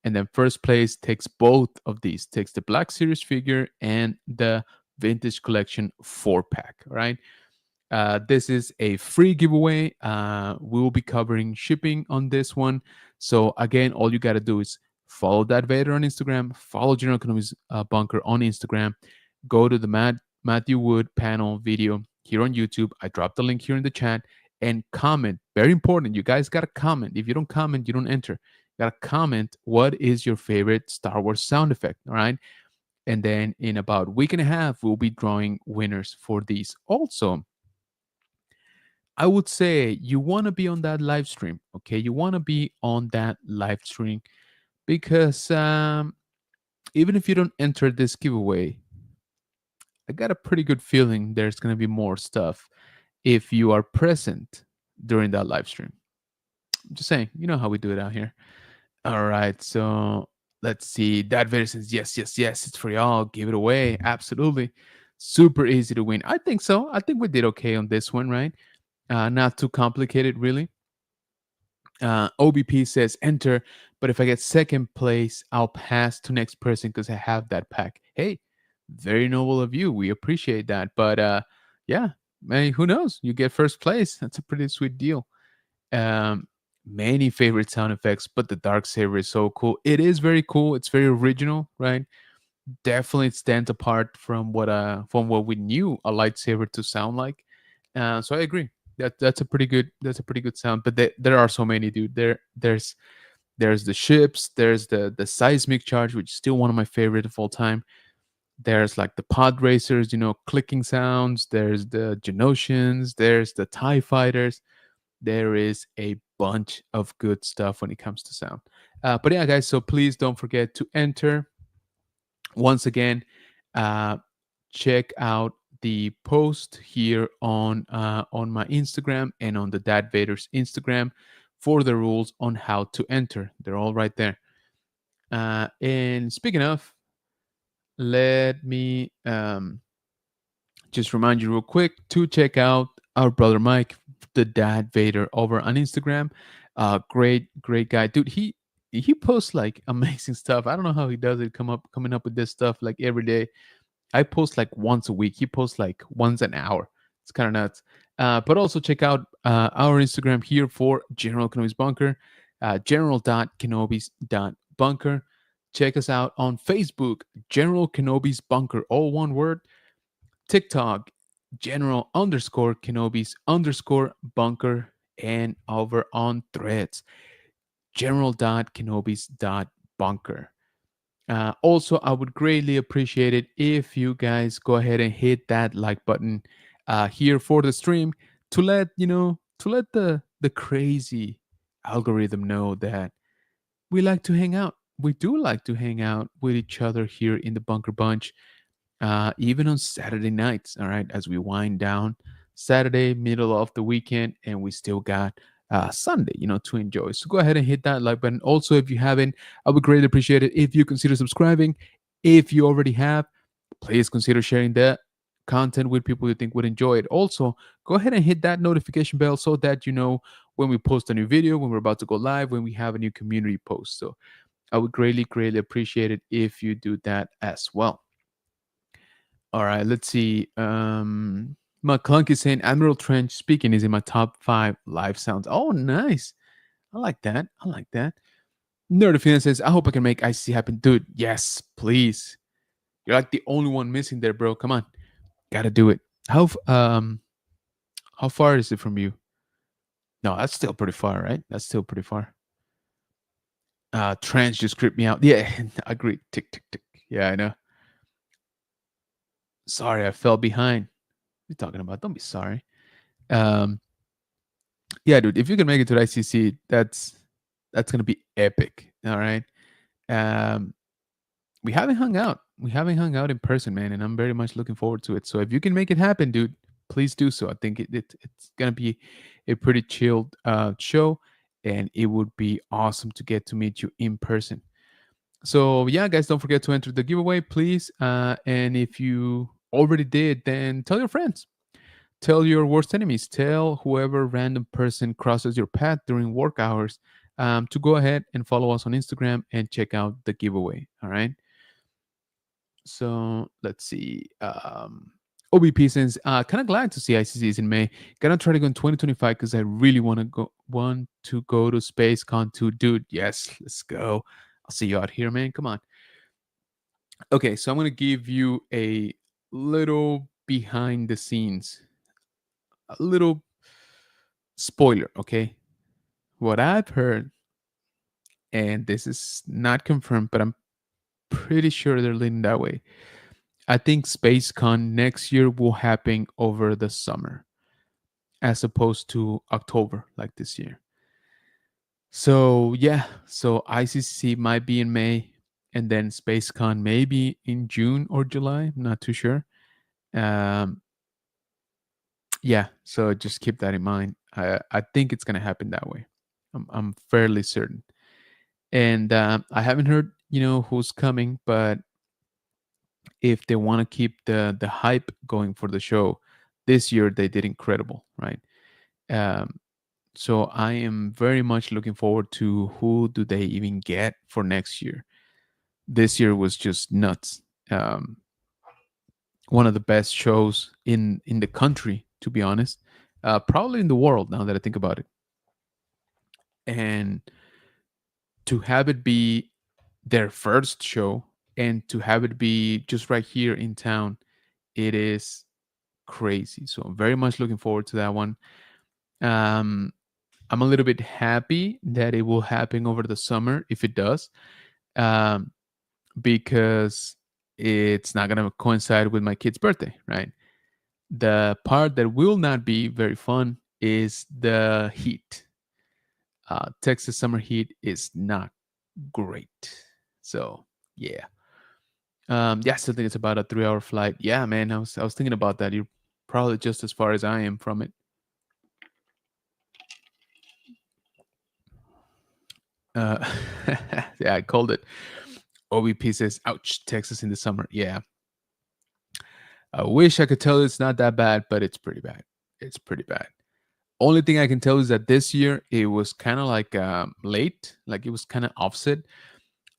And then first place takes both of these, takes the Black Series figure and the Vintage Collection 4-pack, right? This is a free giveaway. We will be covering shipping on this one. So again, all you got to do is follow that Vader on Instagram, follow General Kenobi's Bunker on Instagram, go to the Matthew Wood panel video here on YouTube. I dropped the link here in the chat, and comment. Very important. You guys got to comment. If you don't comment, you don't enter. You got to comment what is your favorite Star Wars sound effect, all right? And then in about a week and a half, we'll be drawing winners for these. Also, I would say you want to be on that live stream, okay? You want to be on that live stream because even if you don't enter this giveaway, I got a pretty good feeling there's going to be more stuff if you are present during that live stream. I'm just saying, you know how we do it out here. All right, so let's see. That Vader says, yes, yes, yes, it's for y'all. Give it away. Absolutely. Super easy to win. I think so. I think we did okay on this one, right? Not too complicated, really. OBP says enter, but if I get second place, I'll pass to next person because I have that pack. Hey, very noble of you. We appreciate that. But yeah, man, who knows? You get first place. That's a pretty sweet deal. Many favorite sound effects, but the dark saber is so cool. It is very cool. It's very original, right? Definitely stands apart from what we knew a lightsaber to sound like. So I agree. That's a pretty good sound. But there are so many, dude. There's the ships. There's the seismic charge, which is still one of my favorite of all time. There's like the pod racers, clicking sounds. There's the Genosians. There's the TIE fighters. There is a bunch of good stuff when it comes to sound. But yeah, guys, so please don't forget to enter. Once again, check out the post here on my Instagram and on the Dad Vader's Instagram for the rules on how to enter. They're all right there. And speaking of, let me just remind you real quick to check out our brother Mike, the Dad Vader, over on Instagram. Great guy, dude. He posts like amazing stuff. I don't know how he does it. Coming up with this stuff like every day. I post like once a week. He posts like once an hour. It's kind of nuts. But also check out our Instagram here for General Kenobi's Bunker, general.kenobis.bunker. Check us out on Facebook, General Kenobi's Bunker, all one word. TikTok, General underscore Kenobi's underscore bunker, and over on Threads, general.kenobis.bunker. Also, I would greatly appreciate it if you guys go ahead and hit that like button here for the stream to let the crazy algorithm know that we like to hang out. We do like to hang out with each other here in the Bunker Bunch, even on Saturday nights. All right, as we wind down Saturday, middle of the weekend, and we still got Sunday, to enjoy. So go ahead and hit that like button. Also, if you haven't, I would greatly appreciate it if you consider subscribing. If you already have, please consider sharing that content with people you think would enjoy it. Also, go ahead and hit that notification bell so that you know when we post a new video, when we're about to go live, when we have a new community post. So I would greatly, greatly appreciate it if you do that as well. All right, let's see. McClunk is saying Admiral Trench speaking is in my top 5 live sounds. Oh, nice. I like that. I like that. Nerdafina says, I hope I can make ICC happen. Dude, yes, please. You're like the only one missing there, bro. Come on. Gotta do it. How far is it from you? No, that's still pretty far, right? That's still pretty far. Trench just creeped me out. Yeah, I agree. Tick, tick, tick. Yeah, I know. Sorry, I fell behind. What are you talking about? Don't be sorry. Um, yeah, dude, if you can make it to the ICC, that's gonna be epic. All right. Um, we haven't hung out. We haven't hung out in person, man, and I'm very much looking forward to it. So if you can make it happen, dude, please do so. I think it's gonna be a pretty chilled show, and it would be awesome to get to meet you in person. So yeah, guys, don't forget to enter the giveaway, please. And if you already did, then tell your friends. Tell your worst enemies. Tell whoever random person crosses your path during work hours to go ahead and follow us on Instagram and check out the giveaway. All right. So let's see. OBP says, kind of glad to see ICCs in May. Gonna try to go in 2025 because I really want to go to SpaceCon 2. Dude, yes, let's go. I'll see you out here, man. Come on. Okay, so I'm gonna give you a little behind the scenes, a little spoiler, okay? What I've heard, and this is not confirmed, but I'm pretty sure they're leaning that way. I think SpaceCon next year will happen over the summer as opposed to October like this year. So, yeah, so ICC might be in May and then SpaceCon maybe in June or July. I'm not too sure. Um, yeah, so just keep that in mind. I think it's going to happen that way. I'm fairly certain. And I haven't heard, who's coming, but if they want to keep the hype going for the show, this year they did incredible, right? Um, so I am very much looking forward to who do they even get for next year. This year was just nuts. One of the best shows in the country, to be honest, probably in the world. Now that I think about it, and to have it be their first show and to have it be just right here in town, it is crazy. So I'm very much looking forward to that one. Um, I'm a little bit happy that it will happen over the summer if it does, um, because it's not going to coincide with my kid's birthday, right? The part that will not be very fun is the heat. Texas summer heat is not great. So, yeah. Yeah, I still think it's about a 3-hour flight. Yeah, man, I was thinking about that. You're probably just as far as I am from it. Uh, yeah, I called it. OBP says, "Ouch, Texas in the summer." Yeah, I wish I could tell you it's not that bad, but it's pretty bad. It's pretty bad. Only thing I can tell is that this year it was kind of like late, like it was kind of offset.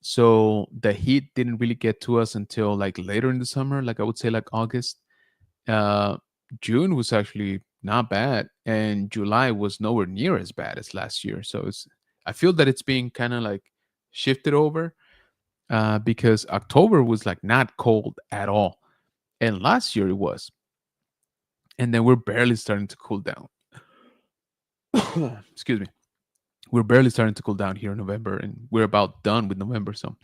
So the heat didn't really get to us until like later in the summer, like I would say like August. Uh, June was actually not bad, and July was nowhere near as bad as last year. So I feel that it's being kind of like shifted over, because October was like not cold at all, and last year it was, and then we're barely starting to cool down. Excuse me. We're barely starting to cool down here in November, and we're about done with November. So,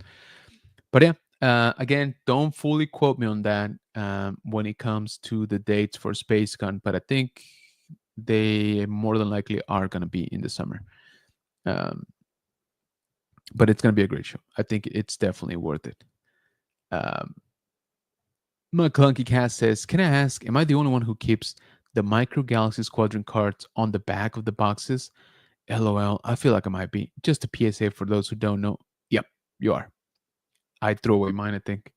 but yeah, again, don't fully quote me on that when it comes to the dates for SpaceCon, but I think they more than likely are going to be in the summer. Um, but it's going to be a great show. I think it's definitely worth it. Um, McClunky Cast says, "Can I ask? Am I the only one who keeps the Micro Galaxy Squadron cards on the back of the boxes?" LOL. I feel like I might be. Just a PSA for those who don't know. Yep, you are. I threw away mine, I think.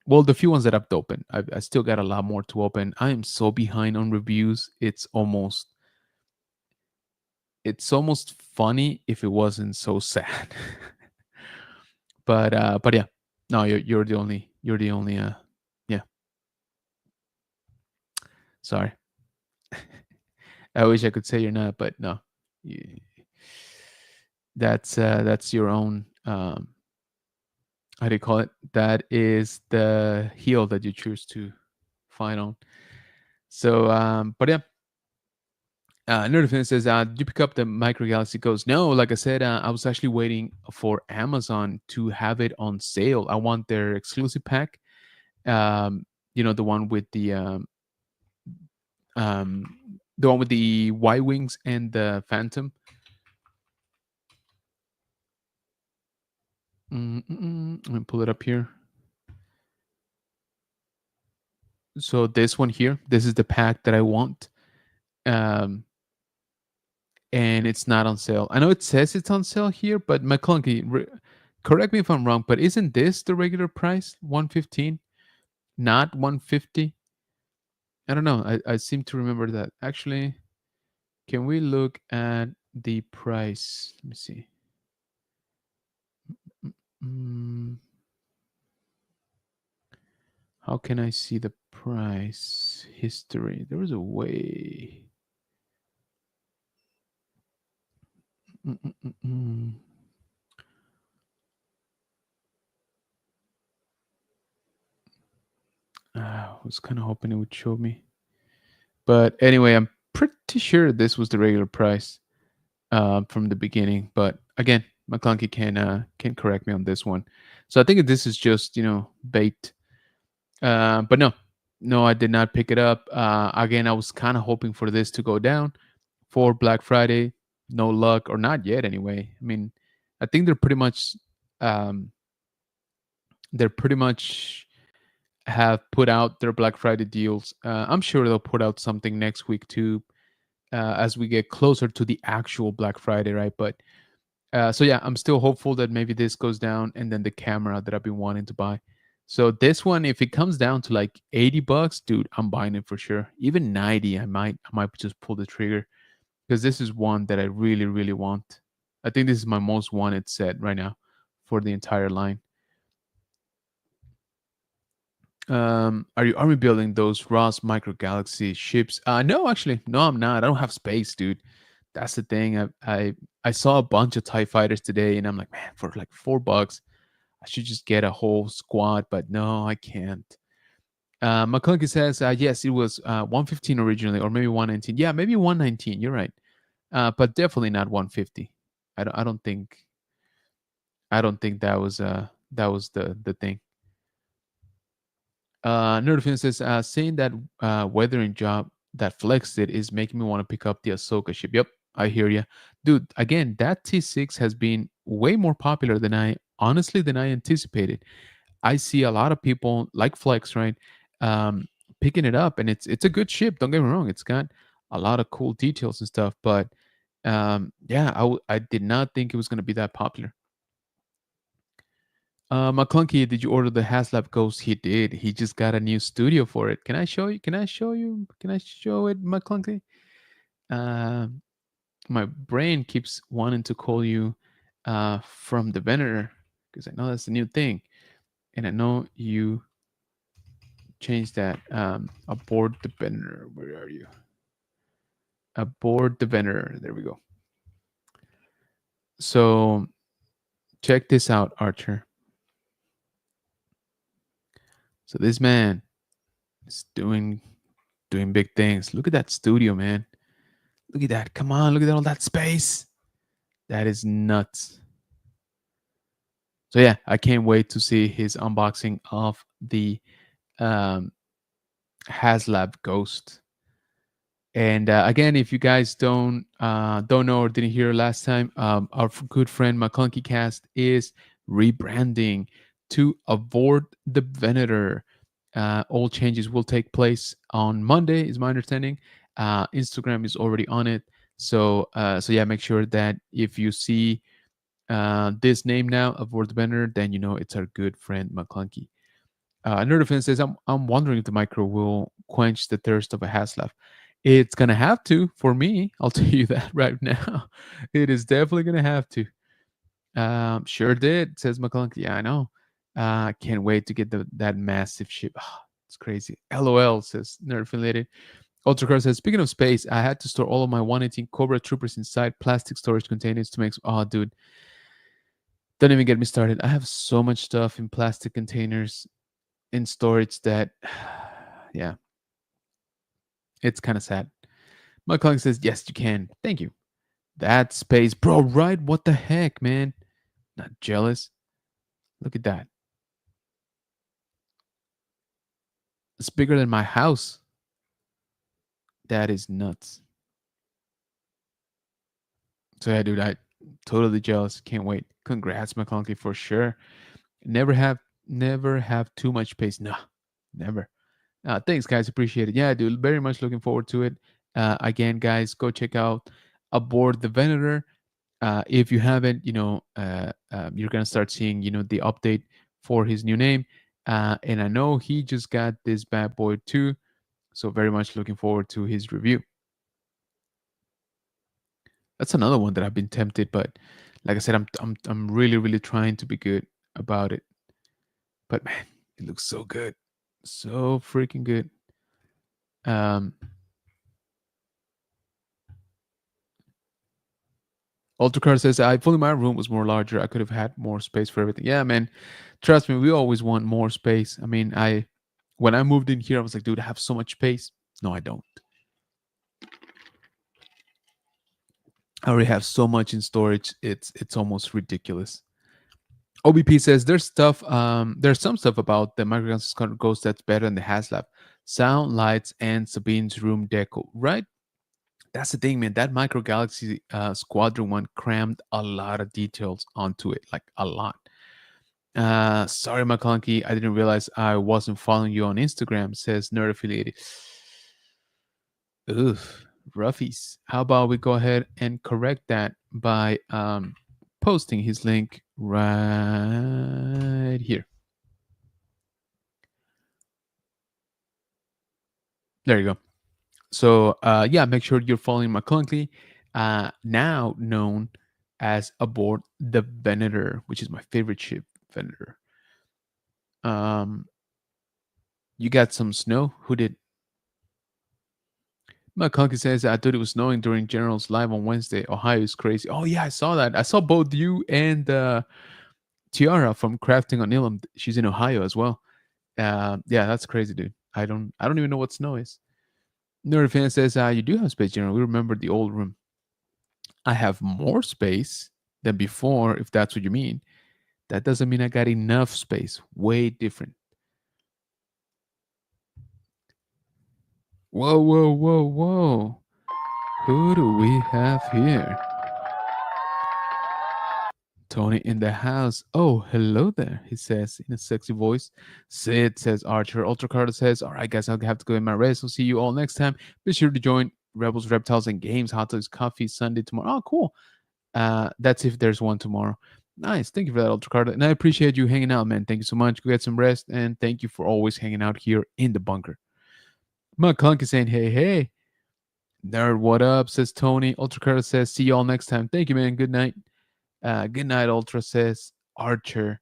Well, the few ones that I've opened, I still got a lot more to open. I am so behind on reviews. It's almost funny if it wasn't so sad. But yeah, no, you're the only yeah. Sorry, I wish I could say you're not, but no, You- that's your own. How do you call it? That is the heel that you choose to fight on. So, but yeah, Nerdfin says, "Did you pick up the Micro Galaxy Ghost?" No, like I said, I was actually waiting for Amazon to have it on sale. I want their exclusive pack. Um, the one with the one with the Y wings and the Phantom. Let me pull it up here. So this one here, this is the pack that I want. Um, and it's not on sale. I know it says it's on sale here, but McClunky, correct me if I'm wrong, but isn't this the regular price, 115, not 150? I don't know. I seem to remember that. Actually, can we look at the price? Let me see. Mm, how can I see the price history? There was a way. Mm, mm, mm, mm. I was kind of hoping it would show me. But anyway, I'm pretty sure this was the regular price from the beginning. But again, McClunky can correct me on this one. So I think this is just bait. But no, no, I did not pick it up. Again, I was kind of hoping for this to go down for Black Friday. No luck, or not yet. Anyway, I mean, I think um, they're pretty much have put out their Black Friday deals. I'm sure they'll put out something next week too, as we get closer to the actual Black Friday, right? But so yeah, I'm still hopeful that maybe this goes down, and then the camera that I've been wanting to buy. So this one, if it comes down to like $80, dude, I'm buying it for sure. Even 90, I might just pull the trigger, because this is one that I really, really want. I think this is my most wanted set right now for the entire line. Are you army building those Ross Micro Galaxy ships? No, actually, no, I'm not. I don't have space, dude. That's the thing. I saw a bunch of Tie Fighters today, and I'm like, man, for like $4, I should just get a whole squad. But no, I can't. McClunky says, yes, it was 115 originally, or maybe 119. Yeah, maybe 119. You're right, but definitely not 150. I don't. I don't think. I don't think that was the thing. Nerdfin says, saying that weathering job that flexed it is making me want to pick up the Ahsoka ship. Yep, I hear you, dude. Again, that T6 has been way more popular than I anticipated. I see a lot of people like Flex, right, picking it up, and it's a good ship. Don't get me wrong; it's got a lot of cool details and stuff. But yeah, I did not think it was going to be that popular. McClunky, did you order the Haslab Ghost? He did. He just got a new studio for it. Can I show you? Can I show you? Can I show it, McClunky? Um, my brain keeps wanting to call you from the vendor, because I know that's the new thing, and I know you changed that. Aboard the vendor. Where are you? Aboard the Veneer. There we go. So check this out, Archer. So this man is doing big things. Look at that studio, man. Look at that. Come on, look at all that space. That is nuts. So yeah, I can't wait to see his unboxing of the um, HasLab Ghost. And again, if you guys don't know or didn't hear last time, our good friend McClunky Cast is rebranding to Avoid the Venator. All changes will take place on Monday, is my understanding. Instagram is already on it, so yeah, make sure that if you see this name now, Avoid the Venator, then you know it's our good friend McClunky. Nerdfan says, I'm wondering if the micro will quench the thirst of a Haslab. It's gonna have to for me. I'll tell you that right now. It is definitely gonna have to. Sure did, says McClunky. Yeah, I know. Can't wait to get that massive ship. It's crazy. LOL, says Nerdfan. Ultracar says, speaking of space, I had to store all of my 118 Cobra Troopers inside plastic storage containers to make. Oh, dude, don't even get me started. I have so much stuff in plastic containers in storage that, yeah, it's kind of sad. McClung says, yes, you can. Thank you. That space, bro, right? What the heck, man? Not jealous. Look at that. It's bigger than my house. That is nuts. So yeah, dude, I totally jealous. Can't wait. Congrats, McClunky, for sure. Never have too much space. Nah, never. Thanks, guys. Appreciate it. Yeah, dude. Very much looking forward to it. Again, guys, go check out Aboard the Venator. If you haven't, you're gonna start seeing, the update for his new name. And I know he just got this bad boy too, so very much looking forward to his review. That's another one that I've been tempted, but like I said, I'm really really trying to be good about it. But man, it looks so good, so freaking good. Um, Ultracar says, if only my room was more larger, I could have had more space for everything. Yeah, man. Trust me, we always want more space. I mean, when I moved in here, I was like, dude, I have so much space. No, I don't. I already have so much in storage. It's almost ridiculous. OBP says there's some stuff about the Microgun Ghost that's better than the HasLab. Sound, lights, and Sabine's room deco. Right? That's the thing, man. That Micro Galaxy Squadron one crammed a lot of details onto it, like a lot. Sorry, McClunky, I didn't realize I wasn't following you on Instagram, says Nerd Affiliated. Oof, roughies. How about we go ahead and correct that by posting his link right here. There you go. So yeah, make sure you're following McClunky, now known as Aboard the Venator, which is my favorite ship, Venator. You got some snow? Who did? McClunky says, I thought it was snowing during General's live on Wednesday. Ohio is crazy. Oh yeah, I saw that. I saw both you and Tiara from Crafting on Elam. She's in Ohio as well. Yeah, that's crazy, dude. I don't even know what snow is. Nerd fan says, you do have space, General. We remember the old room. I have more space than before, if that's what you mean. That doesn't mean I got enough space. Way different. Whoa, whoa, whoa, whoa. Who do we have here? Tony in the house. Oh, hello there, he says in a sexy voice. Sid, says Archer. Ultra Carter says, all right, guys, I'll have to go in my rest. We'll see you all next time. Be sure to join Rebels, Reptiles, and Games Hot Dogs Coffee Sunday tomorrow. Oh, cool. That's if there's one tomorrow. Nice. Thank you for that, Ultra Carter. And I appreciate you hanging out, man. Thank you so much. Go get some rest. And thank you for always hanging out here in the bunker. McClunk is saying, hey, hey. Nerd, what up? Says Tony. Ultra Carter says, see you all next time. Thank you, man. Good night. Good night, Ultra, says Archer.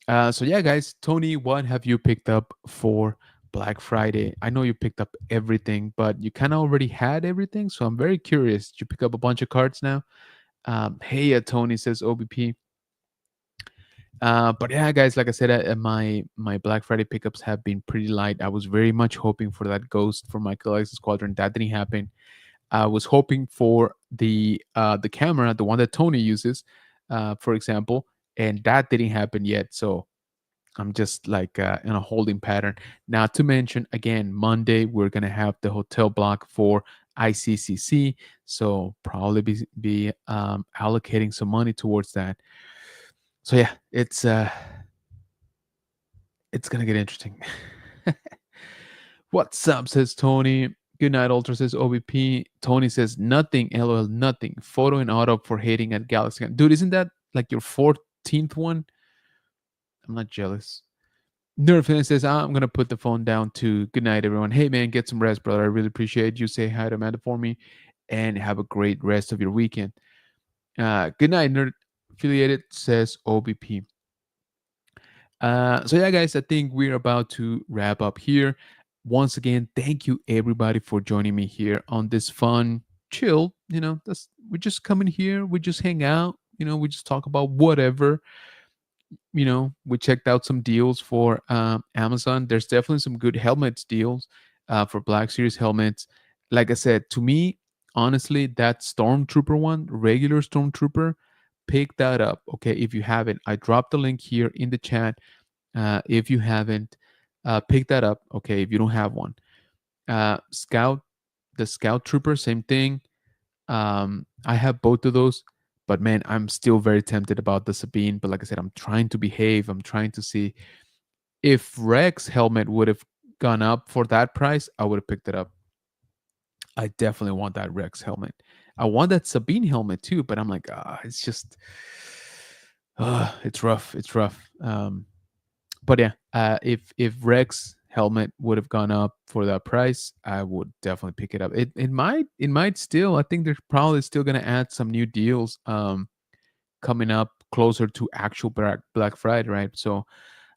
So yeah, guys, Tony, what have you picked up for Black Friday? I know you picked up everything, but you kind of already had everything. So I'm very curious. Did you pick up a bunch of cards now? Hey, Tony says OBP. But yeah, guys, like I said, my Black Friday pickups have been pretty light. I was very much hoping for that ghost for my Galaxy Squadron. That didn't happen. I was hoping for the camera, the one that Tony uses, for example, and that didn't happen yet. So I'm just like in a holding pattern. Not to mention, again, Monday we're gonna have the hotel block for ICCC, so probably be allocating some money towards that. So yeah, it's gonna get interesting. What's up? Says Tony. Good night, Ultra says OBP. Tony says nothing. LOL, nothing. Photo and auto for hating at Galaxy. Dude, isn't that like your 14th one? I'm not jealous. Nerfan says, I'm going to put the phone down too. Good night, everyone. Hey, man, get some rest, brother. I really appreciate you. Say hi to Amanda for me and have a great rest of your weekend. Good night, Nerd Affiliated, says OBP. So, yeah, guys, I think we're about to wrap up here. Once again, thank you, everybody, for joining me here on this fun, chill. We just come in here, we just hang out, we just talk about whatever. We checked out some deals for Amazon. There's definitely some good helmets deals for Black Series helmets. Like I said, to me, honestly, that Stormtrooper one, regular Stormtrooper, pick that up. Okay, if you haven't, I dropped the link here in the chat. If you haven't, pick that up. Okay, if you don't have one, Scout, the Scout Trooper, same thing. I have both of those, but man, I'm still very tempted about the Sabine. But like I said, I'm trying to behave. I'm trying to see if Rex helmet would have gone up for that price. I would have picked it up. I definitely want that Rex helmet. I want that Sabine helmet too, but I'm like, it's just, it's rough. It's rough. But yeah, if Rex helmet would have gone up for that price, I would definitely pick it up. It might still. I think they're probably still gonna add some new deals coming up closer to actual Black Friday, right? So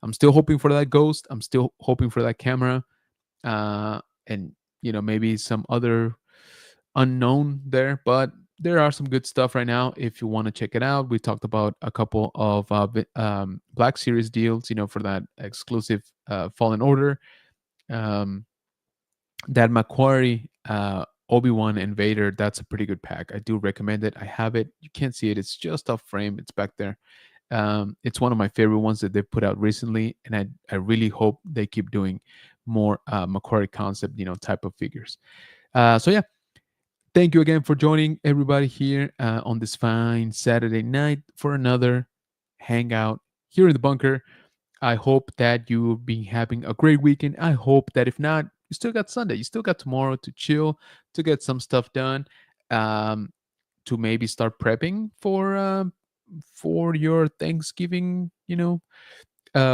I'm still hoping for that ghost. I'm still hoping for that camera, and maybe some other unknown there, but there are some good stuff right now if you want to check it out. We talked about a couple of Black Series deals, for that exclusive Fallen Order. Um, that Macquarie, Obi-Wan and Vader, that's a pretty good pack. I do recommend it. I have it. You can't see it. It's just off frame. It's back there. It's one of my favorite ones that they've put out recently, and I really hope they keep doing more Macquarie concept, type of figures. So yeah, thank you again for joining everybody here on this fine Saturday night for another hangout here in the bunker. I hope that you've been having a great weekend. I hope that if not, you still got Sunday, you still got tomorrow to chill, to get some stuff done, um, to maybe start prepping for your Thanksgiving,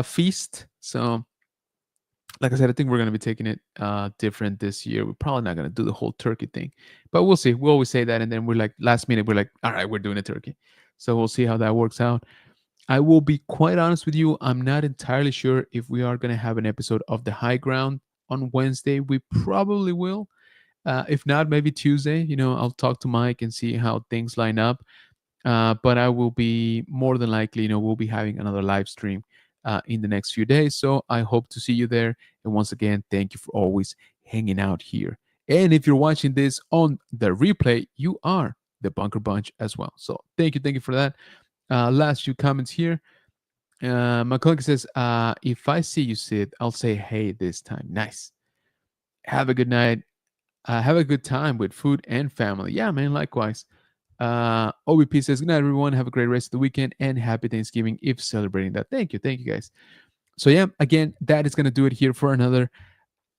feast. So like I said, I think we're going to be taking it different this year. We're probably not going to do the whole turkey thing, but we'll see. We always say that, and then we're like last minute, we're like, all right, we're doing a turkey. So we'll see how that works out. I will be quite honest with you. I'm not entirely sure if we are going to have an episode of The High Ground on Wednesday. We probably will. If not, maybe Tuesday. I'll talk to Mike and see how things line up. But I will be more than likely, we'll be having another live stream in the next few days. So I hope to see you there. And once again, thank you for always hanging out here. And if you're watching this on the replay, you are the Bunker Bunch as well. So thank you for that. Last few comments here. My colleague says, if I see you, Sid, I'll say hey this time. Nice. Have a good night. Have a good time with food and family. Yeah, man, likewise. OBP says, good night, everyone. Have a great rest of the weekend and happy Thanksgiving if celebrating that. Thank you, guys. So, yeah, again, that is going to do it here for another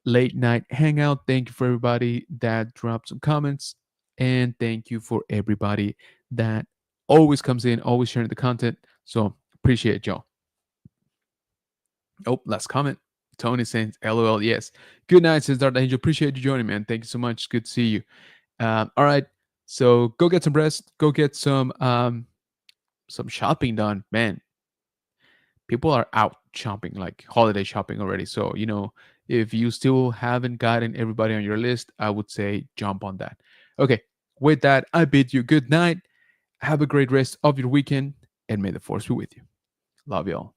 late night hangout. Thank you for everybody that dropped some comments. And thank you for everybody that always comes in, always sharing the content. So, appreciate y'all. Oh, last comment. Tony saying, LOL, yes. Good night, says Darth Angel. Appreciate you joining, man. Thank you so much. Good to see you. All right. So go get some rest. Go get some shopping done. Man, people are out shopping, like holiday shopping already. So, If you still haven't gotten everybody on your list, I would say jump on that. Okay, with that, I bid you good night. Have a great rest of your weekend, and may the force be with you. Love y'all.